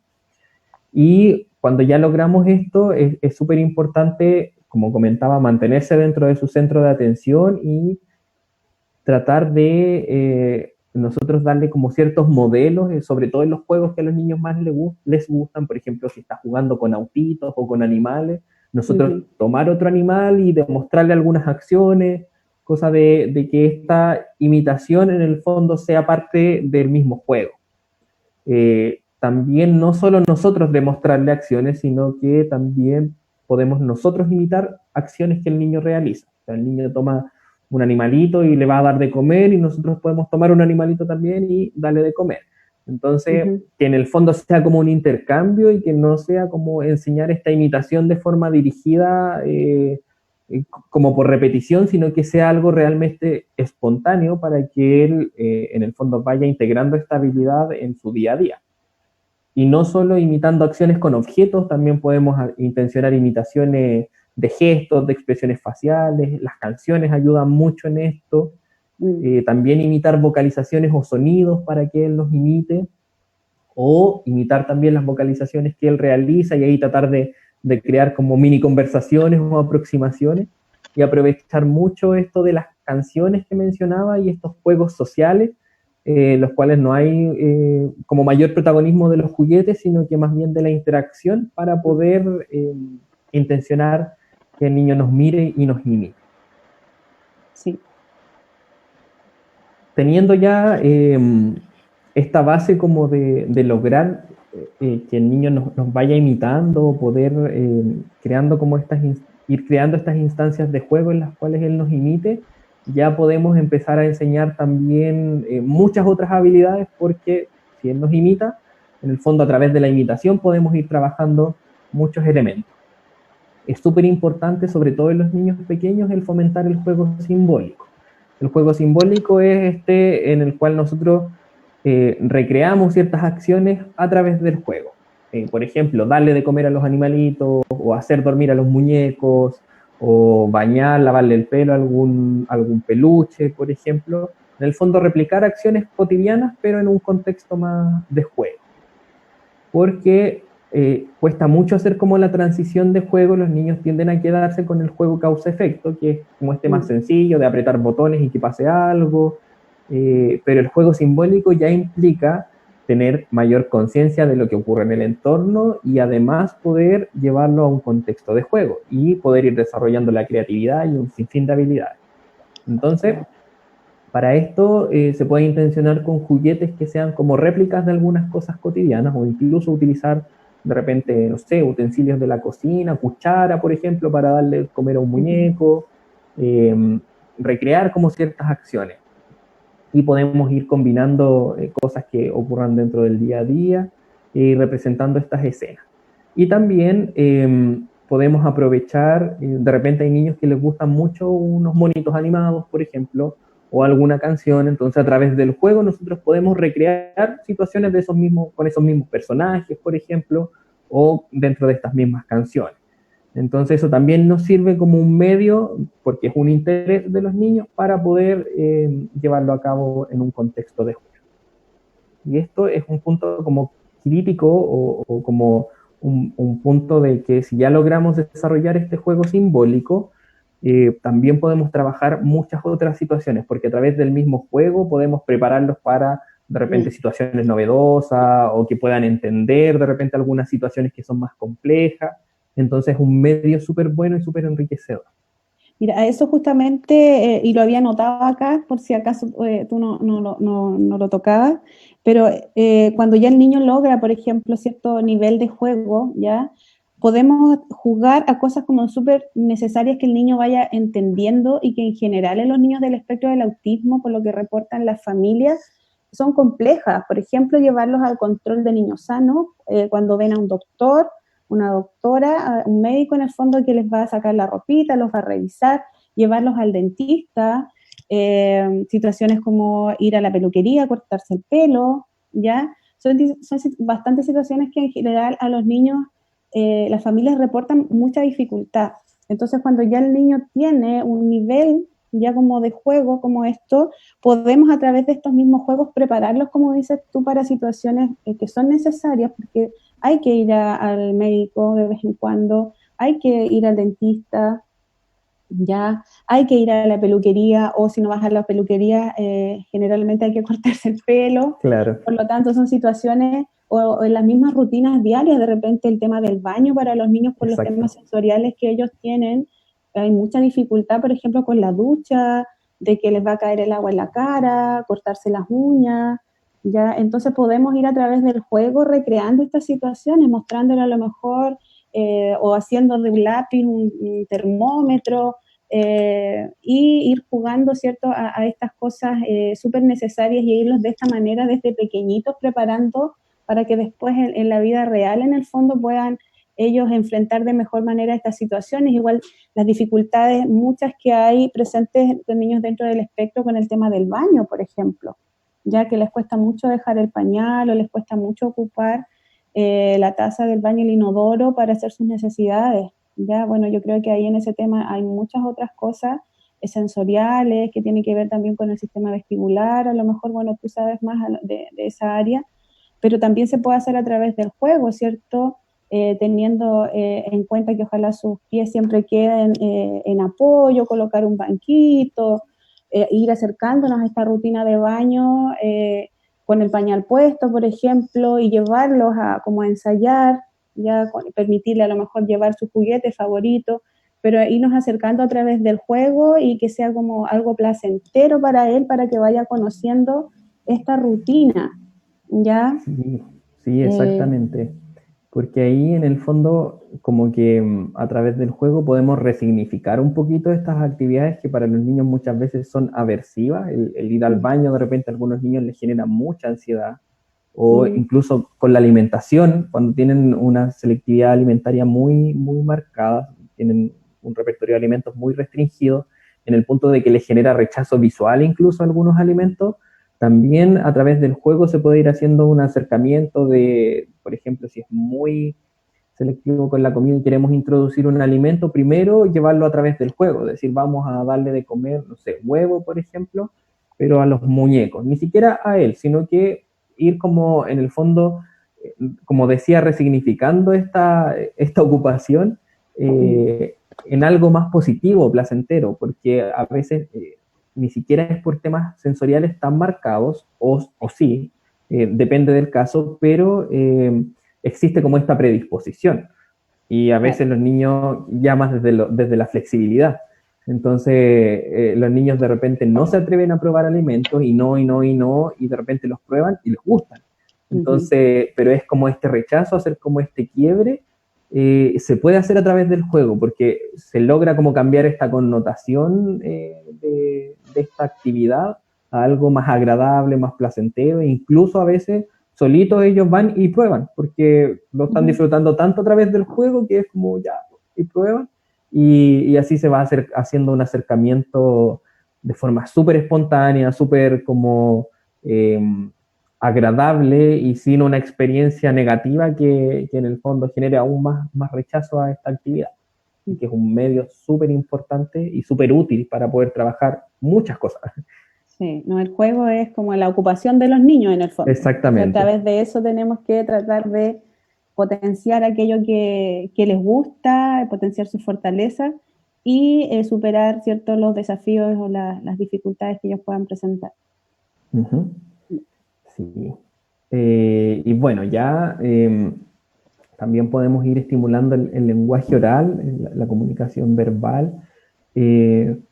Y cuando ya logramos esto, es súper importante, como comentaba, mantenerse dentro de su centro de atención y tratar de nosotros darle como ciertos modelos, sobre todo en los juegos que a los niños más les gustan, por ejemplo, si está jugando con autitos o con animales, nosotros tomar otro animal y demostrarle algunas acciones, cosa de que esta imitación en el fondo sea parte del mismo juego. También no solo nosotros demostrarle acciones, sino que también podemos nosotros imitar acciones que el niño realiza. O sea, el niño toma un animalito y le va a dar de comer y nosotros podemos tomar un animalito también y darle de comer. Entonces, que en el fondo sea como un intercambio y que no sea como enseñar esta imitación de forma dirigida como por repetición, sino que sea algo realmente espontáneo para que él en el fondo vaya integrando esta habilidad en su día a día. Y no solo imitando acciones con objetos, también podemos intencionar imitaciones de gestos, de expresiones faciales, las canciones ayudan mucho en esto, también imitar vocalizaciones o sonidos para que él los imite, o imitar también las vocalizaciones que él realiza y ahí tratar de crear como mini conversaciones o aproximaciones y aprovechar mucho esto de las canciones que mencionaba y estos juegos sociales, los cuales no hay como mayor protagonismo de los juguetes, sino que más bien de la interacción para poder intencionar que el niño nos mire y nos imite. Sí. Teniendo ya esta base como de lograr que el niño nos vaya imitando, poder creando como ir creando estas instancias de juego en las cuales él nos imite, ya podemos empezar a enseñar también muchas otras habilidades, porque si él nos imita, en el fondo a través de la imitación podemos ir trabajando muchos elementos. Es súper importante, sobre todo en los niños pequeños, el fomentar el juego simbólico. El juego simbólico es este en el cual nosotros recreamos ciertas acciones a través del juego. Por ejemplo, darle de comer a los animalitos, o hacer dormir a los muñecos, o bañar, lavarle el pelo a algún peluche, por ejemplo. En el fondo, replicar acciones cotidianas, pero en un contexto más de juego. Porque cuesta mucho hacer como la transición de juego, los niños tienden a quedarse con el juego causa-efecto, que es como este más sencillo, de apretar botones y que pase algo, pero el juego simbólico ya implica tener mayor conciencia de lo que ocurre en el entorno y además poder llevarlo a un contexto de juego y poder ir desarrollando la creatividad y un sinfín de habilidades. Entonces, para esto se puede intencionar con juguetes que sean como réplicas de algunas cosas cotidianas, o incluso utilizar de repente, no sé, utensilios de la cocina, cuchara, por ejemplo, para darle comer a un muñeco, recrear como ciertas acciones. Y podemos ir combinando cosas que ocurran dentro del día a día y representando estas escenas. Y también podemos aprovechar, de repente hay niños que les gustan mucho unos monitos animados, por ejemplo, o alguna canción, entonces a través del juego nosotros podemos recrear situaciones de con esos mismos personajes, por ejemplo, o dentro de estas mismas canciones. Entonces eso también nos sirve como un medio, porque es un interés de los niños, para poder llevarlo a cabo en un contexto de juego. Y esto es un punto como crítico o como un punto de que si ya logramos desarrollar este juego simbólico, también podemos trabajar muchas otras situaciones, porque a través del mismo juego podemos prepararlos para de repente situaciones novedosas o que puedan entender de repente algunas situaciones que son más complejas. Entonces es un medio súper bueno y súper enriquecedor. Mira, a eso justamente, y lo había notado acá, por si acaso tú no lo tocabas, pero cuando ya el niño logra, por ejemplo, cierto nivel de juego, ya podemos jugar a cosas como súper necesarias que el niño vaya entendiendo y que en general en los niños del espectro del autismo, por lo que reportan las familias, son complejas. Por ejemplo, llevarlos al control de niños sanos, cuando ven a un doctor, una doctora, un médico en el fondo que les va a sacar la ropita, los va a revisar, llevarlos al dentista, situaciones como ir a la peluquería, cortarse el pelo, ¿ya? Son bastantes situaciones que en general a los niños, las familias reportan mucha dificultad. Entonces, cuando ya el niño tiene un nivel ya como de juego, como esto, podemos a través de estos mismos juegos prepararlos, como dices tú, para situaciones que son necesarias, porque hay que ir al médico de vez en cuando, hay que ir al dentista, ya hay que ir a la peluquería, o si no vas a la peluquería, generalmente hay que cortarse el pelo. Claro, Por lo tanto, son situaciones o en las mismas rutinas diarias, de repente el tema del baño para los niños por los temas exacto. sensoriales que ellos tienen, hay mucha dificultad, por ejemplo, con la ducha, de que les va a caer el agua en la cara, cortarse las uñas, ya, entonces podemos ir a través del juego recreando estas situaciones, mostrándole a lo mejor o haciendo de un lápiz un termómetro, y ir jugando, ¿cierto?, a estas cosas súper necesarias y irlos de esta manera desde pequeñitos preparando para que después en la vida real, en el fondo, puedan ellos enfrentar de mejor manera estas situaciones. Igual las dificultades, muchas que hay presentes con niños dentro del espectro con el tema del baño, por ejemplo, ya que les cuesta mucho dejar el pañal o les cuesta mucho ocupar la taza del baño y el inodoro para hacer sus necesidades. Ya, bueno, yo creo que ahí en ese tema hay muchas otras cosas sensoriales que tienen que ver también con el sistema vestibular, a lo mejor, bueno, tú sabes más de esa área, pero también se puede hacer a través del juego, ¿cierto? Teniendo en cuenta que ojalá sus pies siempre queden en apoyo, colocar un banquito, ir acercándonos a esta rutina de baño con el pañal puesto, por ejemplo, y llevarlos a como a ensayar, ya permitirle a lo mejor llevar su juguete favorito, pero irnos acercando a través del juego y que sea como algo placentero para él, para que vaya conociendo esta rutina, ¿ya? Sí, sí, Eh, exactamente. Porque ahí en el fondo, como que a través del juego podemos resignificar un poquito estas actividades que para los niños muchas veces son aversivas. El ir al baño de repente a algunos niños les genera mucha ansiedad. O mm, incluso con la alimentación, cuando tienen una selectividad alimentaria muy, muy marcada, tienen un repertorio de alimentos muy restringido, en el punto de que les genera rechazo visual incluso a algunos alimentos, también a través del juego se puede ir haciendo un acercamiento de, por ejemplo, si es muy selectivo con la comida y queremos introducir un alimento, primero llevarlo a través del juego, es decir, vamos a darle de comer, no sé, huevo, por ejemplo, pero a los muñecos, ni siquiera a él, sino que ir como en el fondo, como decía, resignificando esta ocupación mm, en algo más positivo, placentero, porque a veces ni siquiera es por temas sensoriales tan marcados, o sí, depende del caso, pero existe como esta predisposición. Y a claro. veces los niños llaman desde la flexibilidad. Entonces, los niños de repente no se atreven a probar alimentos y no, y no, y no, y de repente los prueban y les gustan. Ujú, Entonces, pero es como este rechazo, hacer como este quiebre, se puede hacer a través del juego, porque se logra como cambiar esta connotación de esta actividad a algo más agradable, más placentero, e incluso a veces solitos ellos van y prueban, porque lo están ujú. disfrutando tanto a través del juego que es como ya, y prueban, y así se va haciendo un acercamiento de forma súper espontánea, súper como eh, agradable y sin una experiencia negativa que en el fondo genere aún más rechazo a esta actividad, y que es un medio súper importante y súper útil para poder trabajar muchas cosas. Sí, no, el juego es como la ocupación de los niños en el fondo. Y a Exactamente. través de eso tenemos que tratar de potenciar aquello que les gusta, potenciar sus fortalezas y superar ciertos los desafíos o las dificultades que ellos puedan presentar. Uh -huh. Sí. Y bueno, ya también podemos ir estimulando el lenguaje oral, la comunicación verbal,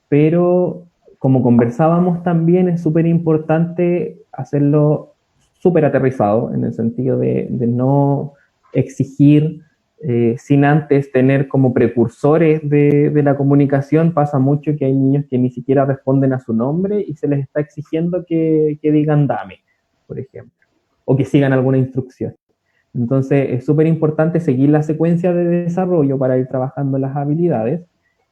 pero como conversábamos también es súper importante hacerlo súper aterrizado, en el sentido de no exigir sin antes tener como precursores de la comunicación. Pasa mucho que hay niños que ni siquiera responden a su nombre y se les está exigiendo que digan dame, por ejemplo, o que sigan alguna instrucción. Entonces es súper importante seguir la secuencia de desarrollo para ir trabajando las habilidades,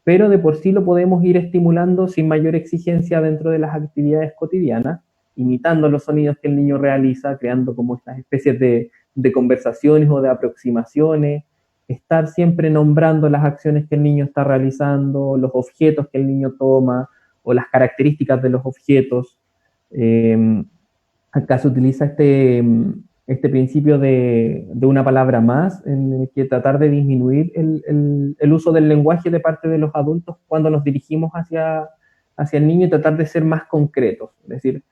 pero de por sí lo podemos ir estimulando sin mayor exigencia dentro de las actividades cotidianas, imitando los sonidos que el niño realiza, creando como estas especies de conversaciones o de aproximaciones, estar siempre nombrando las acciones que el niño está realizando, los objetos que el niño toma o las características de los objetos. Acá se utiliza este principio de una palabra más, en el que tratar de disminuir el uso del lenguaje de parte de los adultos cuando nos dirigimos hacia el niño y tratar de ser más concretos. Es decir,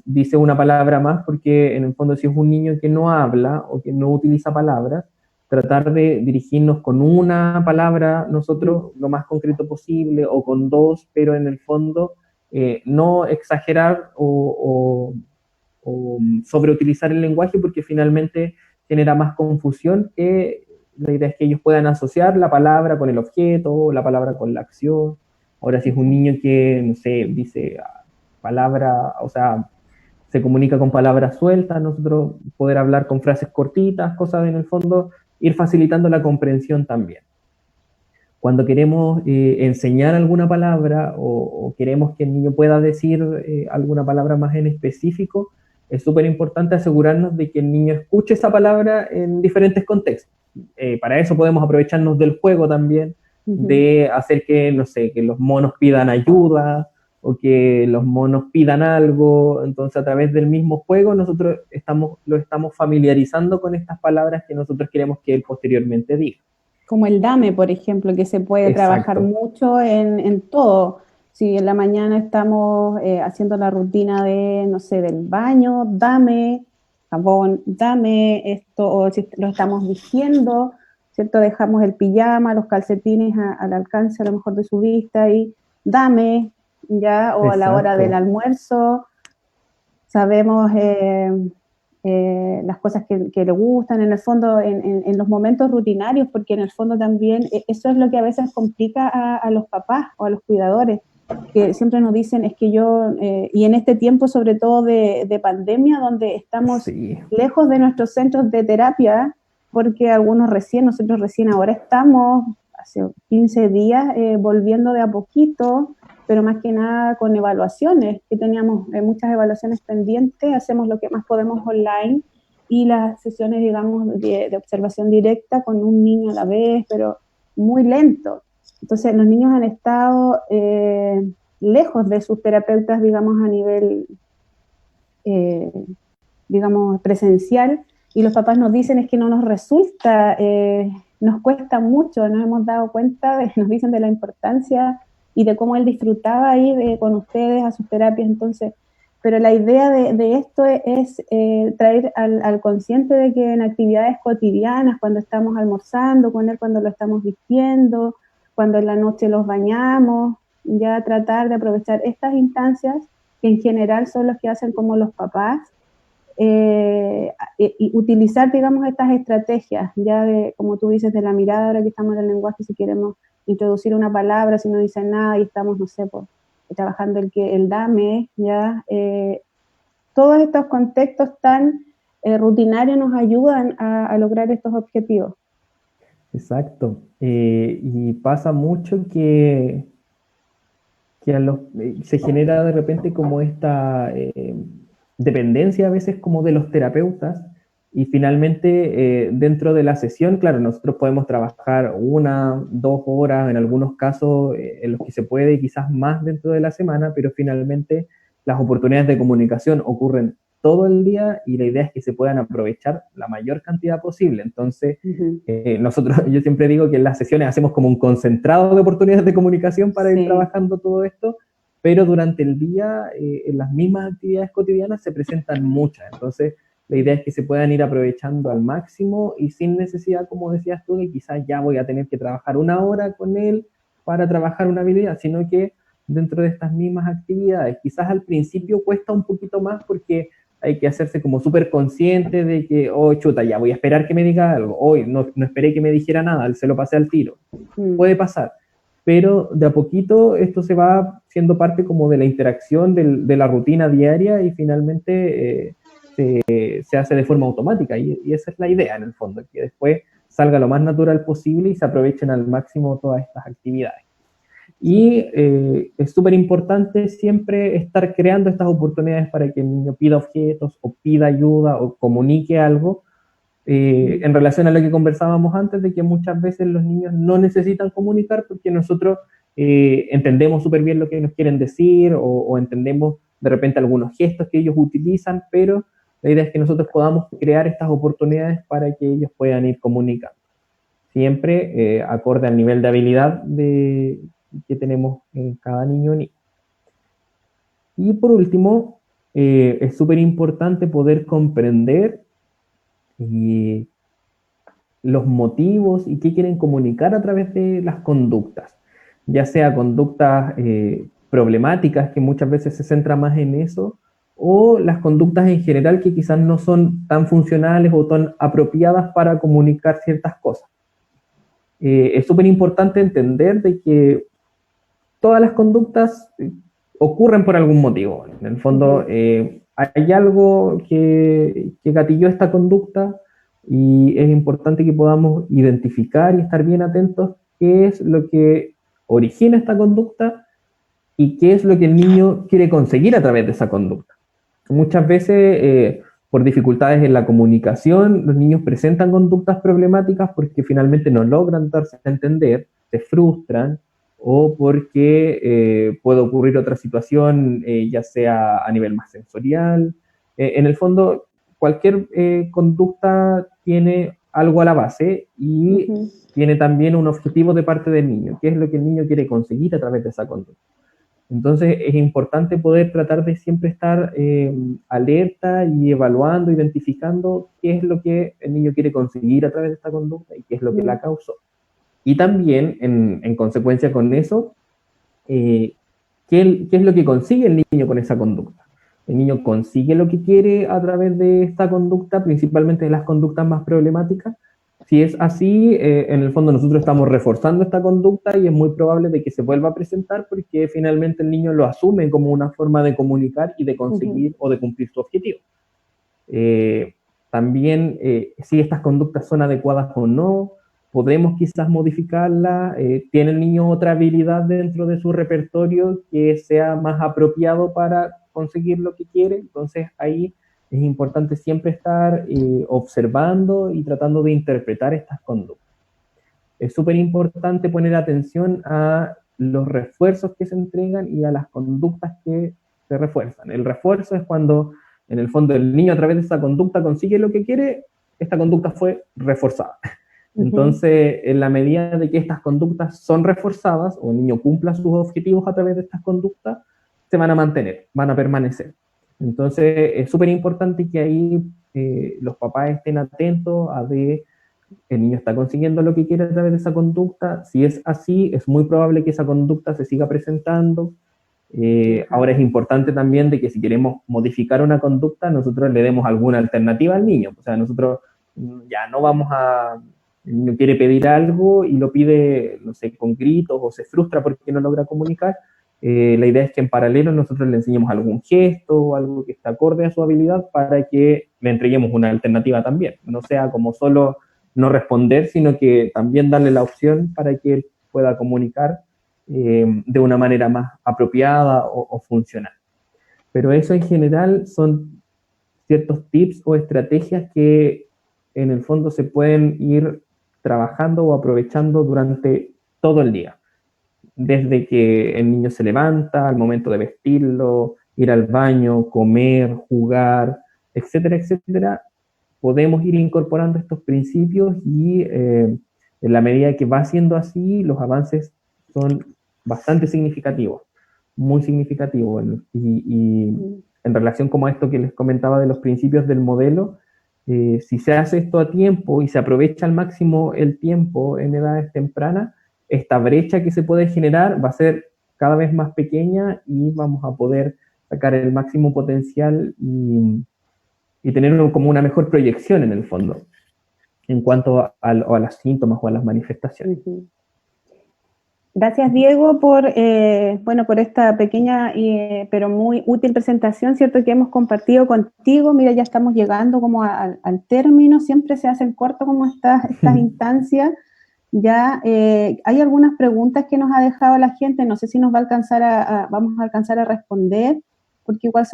dice una palabra más porque en el fondo si es un niño que no habla o que no utiliza palabras, tratar de dirigirnos con una palabra nosotros lo más concreto posible o con dos, pero en el fondo no exagerar o sobreutilizar el lenguaje porque finalmente genera más confusión que la idea es que ellos puedan asociar la palabra con el objeto, la palabra con la acción. Ahora, si es un niño que, no sé, dice palabra, o sea, se comunica con palabras sueltas, nosotros poder hablar con frases cortitas, cosas en el fondo, ir facilitando la comprensión también. Cuando queremos enseñar alguna palabra o queremos que el niño pueda decir alguna palabra más en específico, es súper importante asegurarnos de que el niño escuche esa palabra en diferentes contextos. Para eso podemos aprovecharnos del juego también, de hacer que, no sé, que los monos pidan ayuda o que los monos pidan algo. Entonces, a través del mismo juego, nosotros lo estamos familiarizando con estas palabras que nosotros queremos que él posteriormente diga. Como el dame, por ejemplo, que se puede trabajar Exacto. mucho en todo. Si en la mañana estamos haciendo la rutina de, no sé, del baño, dame jabón, dame esto, o si lo estamos vistiendo, ¿cierto? Dejamos el pijama, los calcetines al alcance a lo mejor de su vista y dame, ya, o a la hora del Exacto. almuerzo, sabemos las cosas que le gustan, en el fondo, en los momentos rutinarios, porque en el fondo también eso es lo que a veces complica a los papás o a los cuidadores, que siempre nos dicen, es que yo, y en este tiempo sobre todo de pandemia, donde estamos Sí. lejos de nuestros centros de terapia, porque nosotros recién ahora estamos, hace 15 días, volviendo de a poquito, pero más que nada con evaluaciones, que teníamos muchas evaluaciones pendientes, hacemos lo que más podemos online y las sesiones, digamos, de observación directa con un niño a la vez, pero muy lento. Entonces, los niños han estado lejos de sus terapeutas, digamos, a nivel, eh, digamos, presencial, y los papás nos dicen es que no nos resulta, nos cuesta mucho, nos hemos dado cuenta, nos dicen de la importancia y de cómo él disfrutaba ir con ustedes a sus terapias. Entonces, pero la idea de esto es traer al consciente de que en actividades cotidianas, cuando estamos almorzando con él, cuando lo estamos vistiendo, cuando en la noche los bañamos, ya tratar de aprovechar estas instancias que en general son los que hacen como los papás, y utilizar, digamos, estas estrategias, ya de, como tú dices, de la mirada, ahora que estamos en el lenguaje, si queremos introducir una palabra, si no dicen nada y estamos, no sé, pues, trabajando el dame, ya, todos estos contextos tan rutinarios nos ayudan a lograr estos objetivos. Exacto. Y pasa mucho que se genera de repente como esta dependencia a veces como de los terapeutas y finalmente dentro de la sesión, claro, nosotros podemos trabajar 1, 2 horas, en algunos casos en los que se puede, quizás más dentro de la semana, pero finalmente las oportunidades de comunicación ocurren todo el día y la idea es que se puedan aprovechar la mayor cantidad posible. Entonces, yo siempre digo que en las sesiones hacemos como un concentrado de oportunidades de comunicación para ir Sí. trabajando todo esto, pero durante el día, en las mismas actividades cotidianas se presentan muchas. Entonces, la idea es que se puedan ir aprovechando al máximo y sin necesidad, como decías tú, que quizás ya voy a tener que trabajar 1 hora con él para trabajar una habilidad, sino que dentro de estas mismas actividades, quizás al principio cuesta un poquito más porque hay que hacerse como súper consciente de que, oh, chuta, ya voy a esperar que me diga algo, hoy no esperé que me dijera nada, se lo pasé al tiro. Puede pasar, pero de a poquito esto se va siendo parte como de la interacción de la rutina diaria y finalmente se hace de forma automática y esa es la idea en el fondo, que después salga lo más natural posible y se aprovechen al máximo todas estas actividades. Y es súper importante siempre estar creando estas oportunidades para que el niño pida objetos o pida ayuda o comunique algo en relación a lo que conversábamos antes, de que muchas veces los niños no necesitan comunicar porque nosotros entendemos súper bien lo que nos quieren decir o entendemos de repente algunos gestos que ellos utilizan, pero la idea es que nosotros podamos crear estas oportunidades para que ellos puedan ir comunicando. Siempre acorde al nivel de habilidad que tenemos en cada niño o niña. Y por último, es súper importante poder comprender los motivos y qué quieren comunicar a través de las conductas, ya sea conductas problemáticas, que muchas veces se centra más en eso, o las conductas en general que quizás no son tan funcionales o tan apropiadas para comunicar ciertas cosas. Es súper importante entender de que todas las conductas ocurren por algún motivo. En el fondo, hay algo que gatilló esta conducta y es importante que podamos identificar y estar bien atentos qué es lo que origina esta conducta y qué es lo que el niño quiere conseguir a través de esa conducta. Muchas veces, por dificultades en la comunicación, los niños presentan conductas problemáticas porque finalmente no logran darse a entender, se frustran, o porque puede ocurrir otra situación, ya sea a nivel más sensorial. En el fondo, cualquier conducta tiene algo a la base y tiene también un objetivo de parte del niño, qué es lo que el niño quiere conseguir a través de esa conducta. Entonces es importante poder tratar de siempre estar alerta y evaluando, identificando qué es lo que el niño quiere conseguir a través de esta conducta y qué es lo que la causó. Y también, en consecuencia con eso, qué es lo que consigue el niño con esa conducta. El niño consigue lo que quiere a través de esta conducta, principalmente de las conductas más problemáticas. Si es así, en el fondo nosotros estamos reforzando esta conducta y es muy probable de que se vuelva a presentar porque finalmente el niño lo asume como una forma de comunicar y de conseguir o de cumplir su objetivo. También, si estas conductas son adecuadas o no, podemos quizás modificarlas, tiene el niño otra habilidad dentro de su repertorio que sea más apropiado para conseguir lo que quiere, entonces ahí es importante siempre estar observando y tratando de interpretar estas conductas. Es súper importante poner atención a los refuerzos que se entregan y a las conductas que se refuerzan. El refuerzo es cuando, en el fondo, el niño a través de esa conducta consigue lo que quiere, esta conducta fue reforzada. Entonces, en la medida de que estas conductas son reforzadas o el niño cumpla sus objetivos a través de estas conductas, se van a mantener, van a permanecer. Entonces, es súper importante que ahí los papás estén atentos a de el niño está consiguiendo lo que quiere a través de esa conducta. Si es así, es muy probable que esa conducta se siga presentando. Ahora es importante también de que si queremos modificar una conducta, nosotros le demos alguna alternativa al niño. O sea, nosotros ya no vamos a... El niño quiere pedir algo y lo pide, no sé, con gritos o se frustra porque no logra comunicar. La idea es que en paralelo nosotros le enseñemos algún gesto o algo que esté acorde a su habilidad para que le entreguemos una alternativa también. No sea como solo no responder, sino que también darle la opción para que él pueda comunicar de una manera más apropiada o funcional. Pero eso en general son ciertos tips o estrategias que en el fondo se pueden ir trabajando o aprovechando durante todo el día. Desde que el niño se levanta, al momento de vestirlo, ir al baño, comer, jugar, etcétera, etcétera, podemos ir incorporando estos principios y en la medida que va siendo así, los avances son bastante significativos, muy significativos. Y en relación como a esto que les comentaba de los principios del modelo, si se hace esto a tiempo y se aprovecha al máximo el tiempo en edades tempranas, esta brecha que se puede generar va a ser cada vez más pequeña y vamos a poder sacar el máximo potencial y tener como una mejor proyección en el fondo en cuanto a las síntomas o a las manifestaciones. Gracias, Diego, por esta pequeña pero muy útil presentación, ¿cierto? Que hemos compartido contigo. Mira, ya estamos llegando como al término, siempre se hacen corto como estas instancias. Ya hay algunas preguntas que nos ha dejado la gente, no sé si nos va a alcanzar vamos a alcanzar a responder, porque igual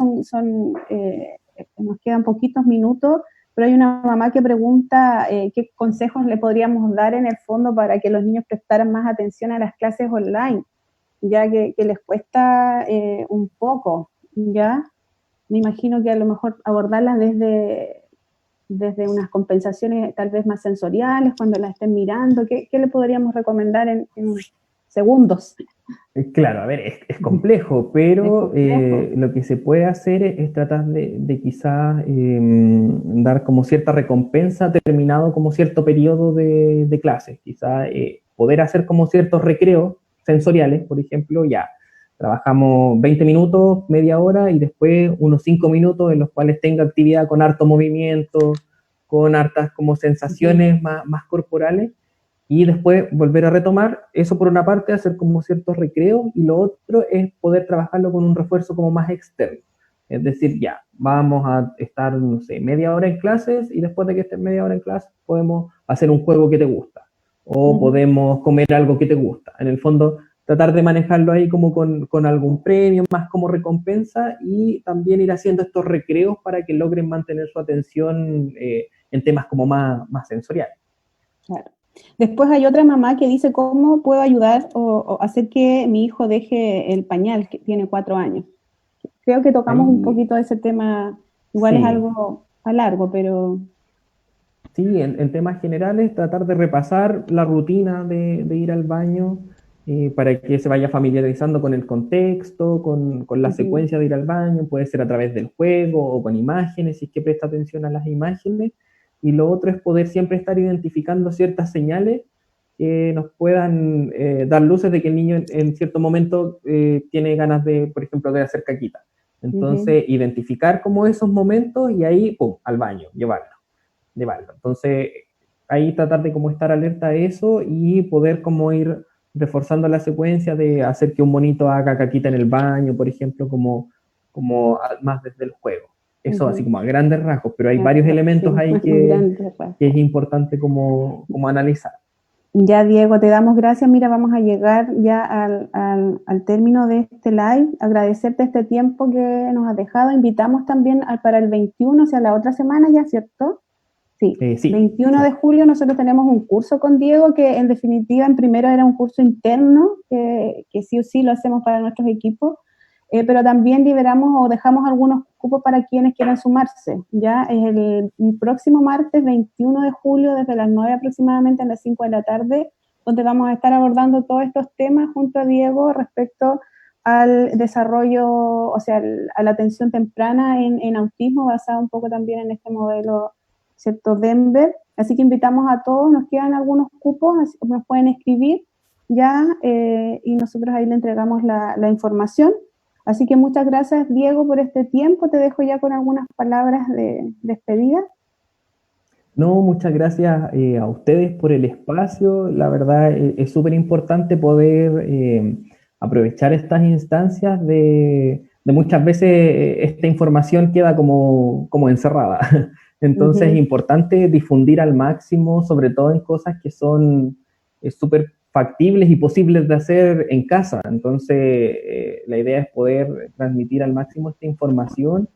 nos quedan poquitos minutos, pero hay una mamá que pregunta qué consejos le podríamos dar en el fondo para que los niños prestaran más atención a las clases online, ya que les cuesta un poco, ¿ya? me imagino que a lo mejor abordarlas desde unas compensaciones tal vez más sensoriales, cuando las estén mirando. ¿Qué le podríamos recomendar en segundos? Claro, a ver, es complejo, pero Es complejo. lo que se puede hacer es tratar de quizás dar como cierta recompensa terminado como cierto periodo de clases. Quizás poder hacer como ciertos recreos sensoriales, por ejemplo, ya trabajamos 20 minutos, media hora y después unos 5 minutos en los cuales tenga actividad con harto movimiento, con hartas como sensaciones más corporales y después volver a retomar, eso por una parte, hacer como ciertos recreos, y lo otro es poder trabajarlo con un refuerzo como más externo. Es decir, ya, vamos a estar, no sé, media hora en clases y después de que estés media hora en clases podemos hacer un juego que te gusta o podemos comer algo que te gusta. En el fondo, tratar de manejarlo ahí como con algún premio, más como recompensa y también ir haciendo estos recreos para que logren mantener su atención en temas como más sensoriales. Claro. Después hay otra mamá que dice, ¿cómo puedo ayudar o hacer que mi hijo deje el pañal, que tiene 4 años? Creo que tocamos un Ahí, poquito de ese tema, igual es sí, algo a largo, pero... sí, en temas generales, tratar de repasar la rutina de ir al baño para que se vaya familiarizando con el contexto, con la Ujú, secuencia de ir al baño, puede ser a través del juego o con imágenes, si es que presta atención a las imágenes. Y lo otro es poder siempre estar identificando ciertas señales que nos puedan dar luces de que el niño en cierto momento tiene ganas de, por ejemplo, de hacer caquita. ujú. Entonces, identificar como esos momentos y ahí, pum, al baño, llevarlo. Entonces, ahí tratar de como estar alerta a eso y poder como ir reforzando la secuencia de hacer que un monito haga caquita en el baño, por ejemplo, más desde el juego. Eso así Ujú. como a grandes rasgos, pero hay varios Ya, elementos sí, ahí un que, gran que es rasgo. importante como analizar. Ya, Diego, te damos gracias. Mira, vamos a llegar ya al término de este live. Agradecerte este tiempo que nos has dejado. Invitamos también para el 21, o sea, la otra semana ya, ¿cierto? Sí, Sí, 21 de sí. julio nosotros tenemos un curso con Diego que en definitiva en primero era un curso interno que sí o sí lo hacemos para nuestros equipos, pero también liberamos o dejamos algunos cupos para quienes quieran sumarse. Ya es el próximo martes 21 de julio desde las 9 aproximadamente a las 5 de la tarde, donde vamos a estar abordando todos estos temas junto a Diego respecto al desarrollo, o sea, a la atención temprana en autismo, basada un poco también en este modelo, ¿cierto? Denver. Así que invitamos a todos, nos quedan algunos cupos, así que nos pueden escribir ya y nosotros ahí le entregamos la información. Así que muchas gracias, Diego, por este tiempo. Te dejo ya con algunas palabras de despedida. No, muchas gracias a ustedes por el espacio. La verdad es súper importante poder aprovechar estas instancias de muchas veces esta información queda como encerrada. Uh Entonces es -huh. importante difundir al máximo, sobre todo en cosas que son súper factibles y posibles de hacer en casa. Entonces la idea es poder transmitir al máximo esta información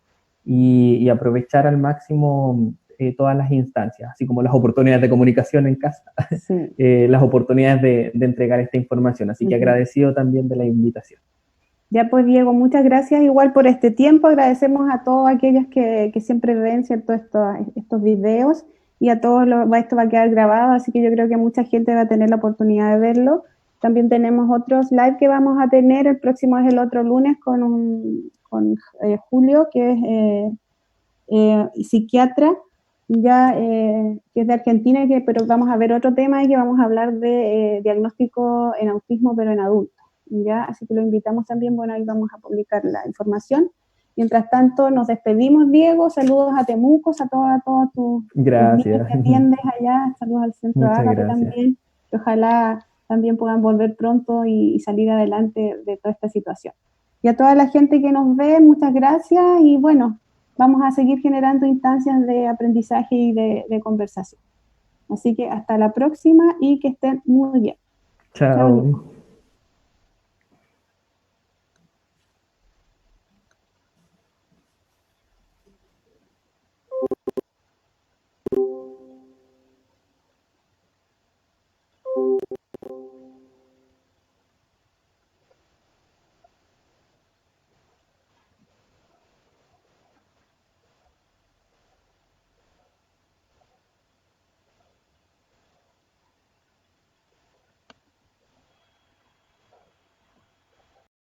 y aprovechar al máximo todas las instancias, así como las oportunidades de comunicación en casa, Sí. las oportunidades de entregar esta información. Así Uh que -huh. agradecido también de la invitación. Ya pues, Diego, muchas gracias igual por este tiempo. Agradecemos a todos aquellos que siempre ven, ¿cierto?, estos videos y a todos esto va a quedar grabado, así que yo creo que mucha gente va a tener la oportunidad de verlo. También tenemos otros live que vamos a tener. El próximo es el otro lunes con Julio, que es psiquiatra, ya que es de Argentina, pero vamos a ver otro tema y que vamos a hablar de diagnóstico en autismo, pero en adultos. ¿Ya? Así que lo invitamos también, bueno, ahí vamos a publicar la información. Mientras tanto, nos despedimos, Diego, saludos a Temuco, a todos tus niños Gracias, que atiendes allá, saludos al centro muchas Ágape gracias. también, que ojalá también puedan volver pronto y salir adelante de toda esta situación. Y a toda la gente que nos ve, muchas gracias y bueno, vamos a seguir generando instancias de aprendizaje y de conversación. Así que hasta la próxima y que estén muy bien. Chao, Chao. Diego.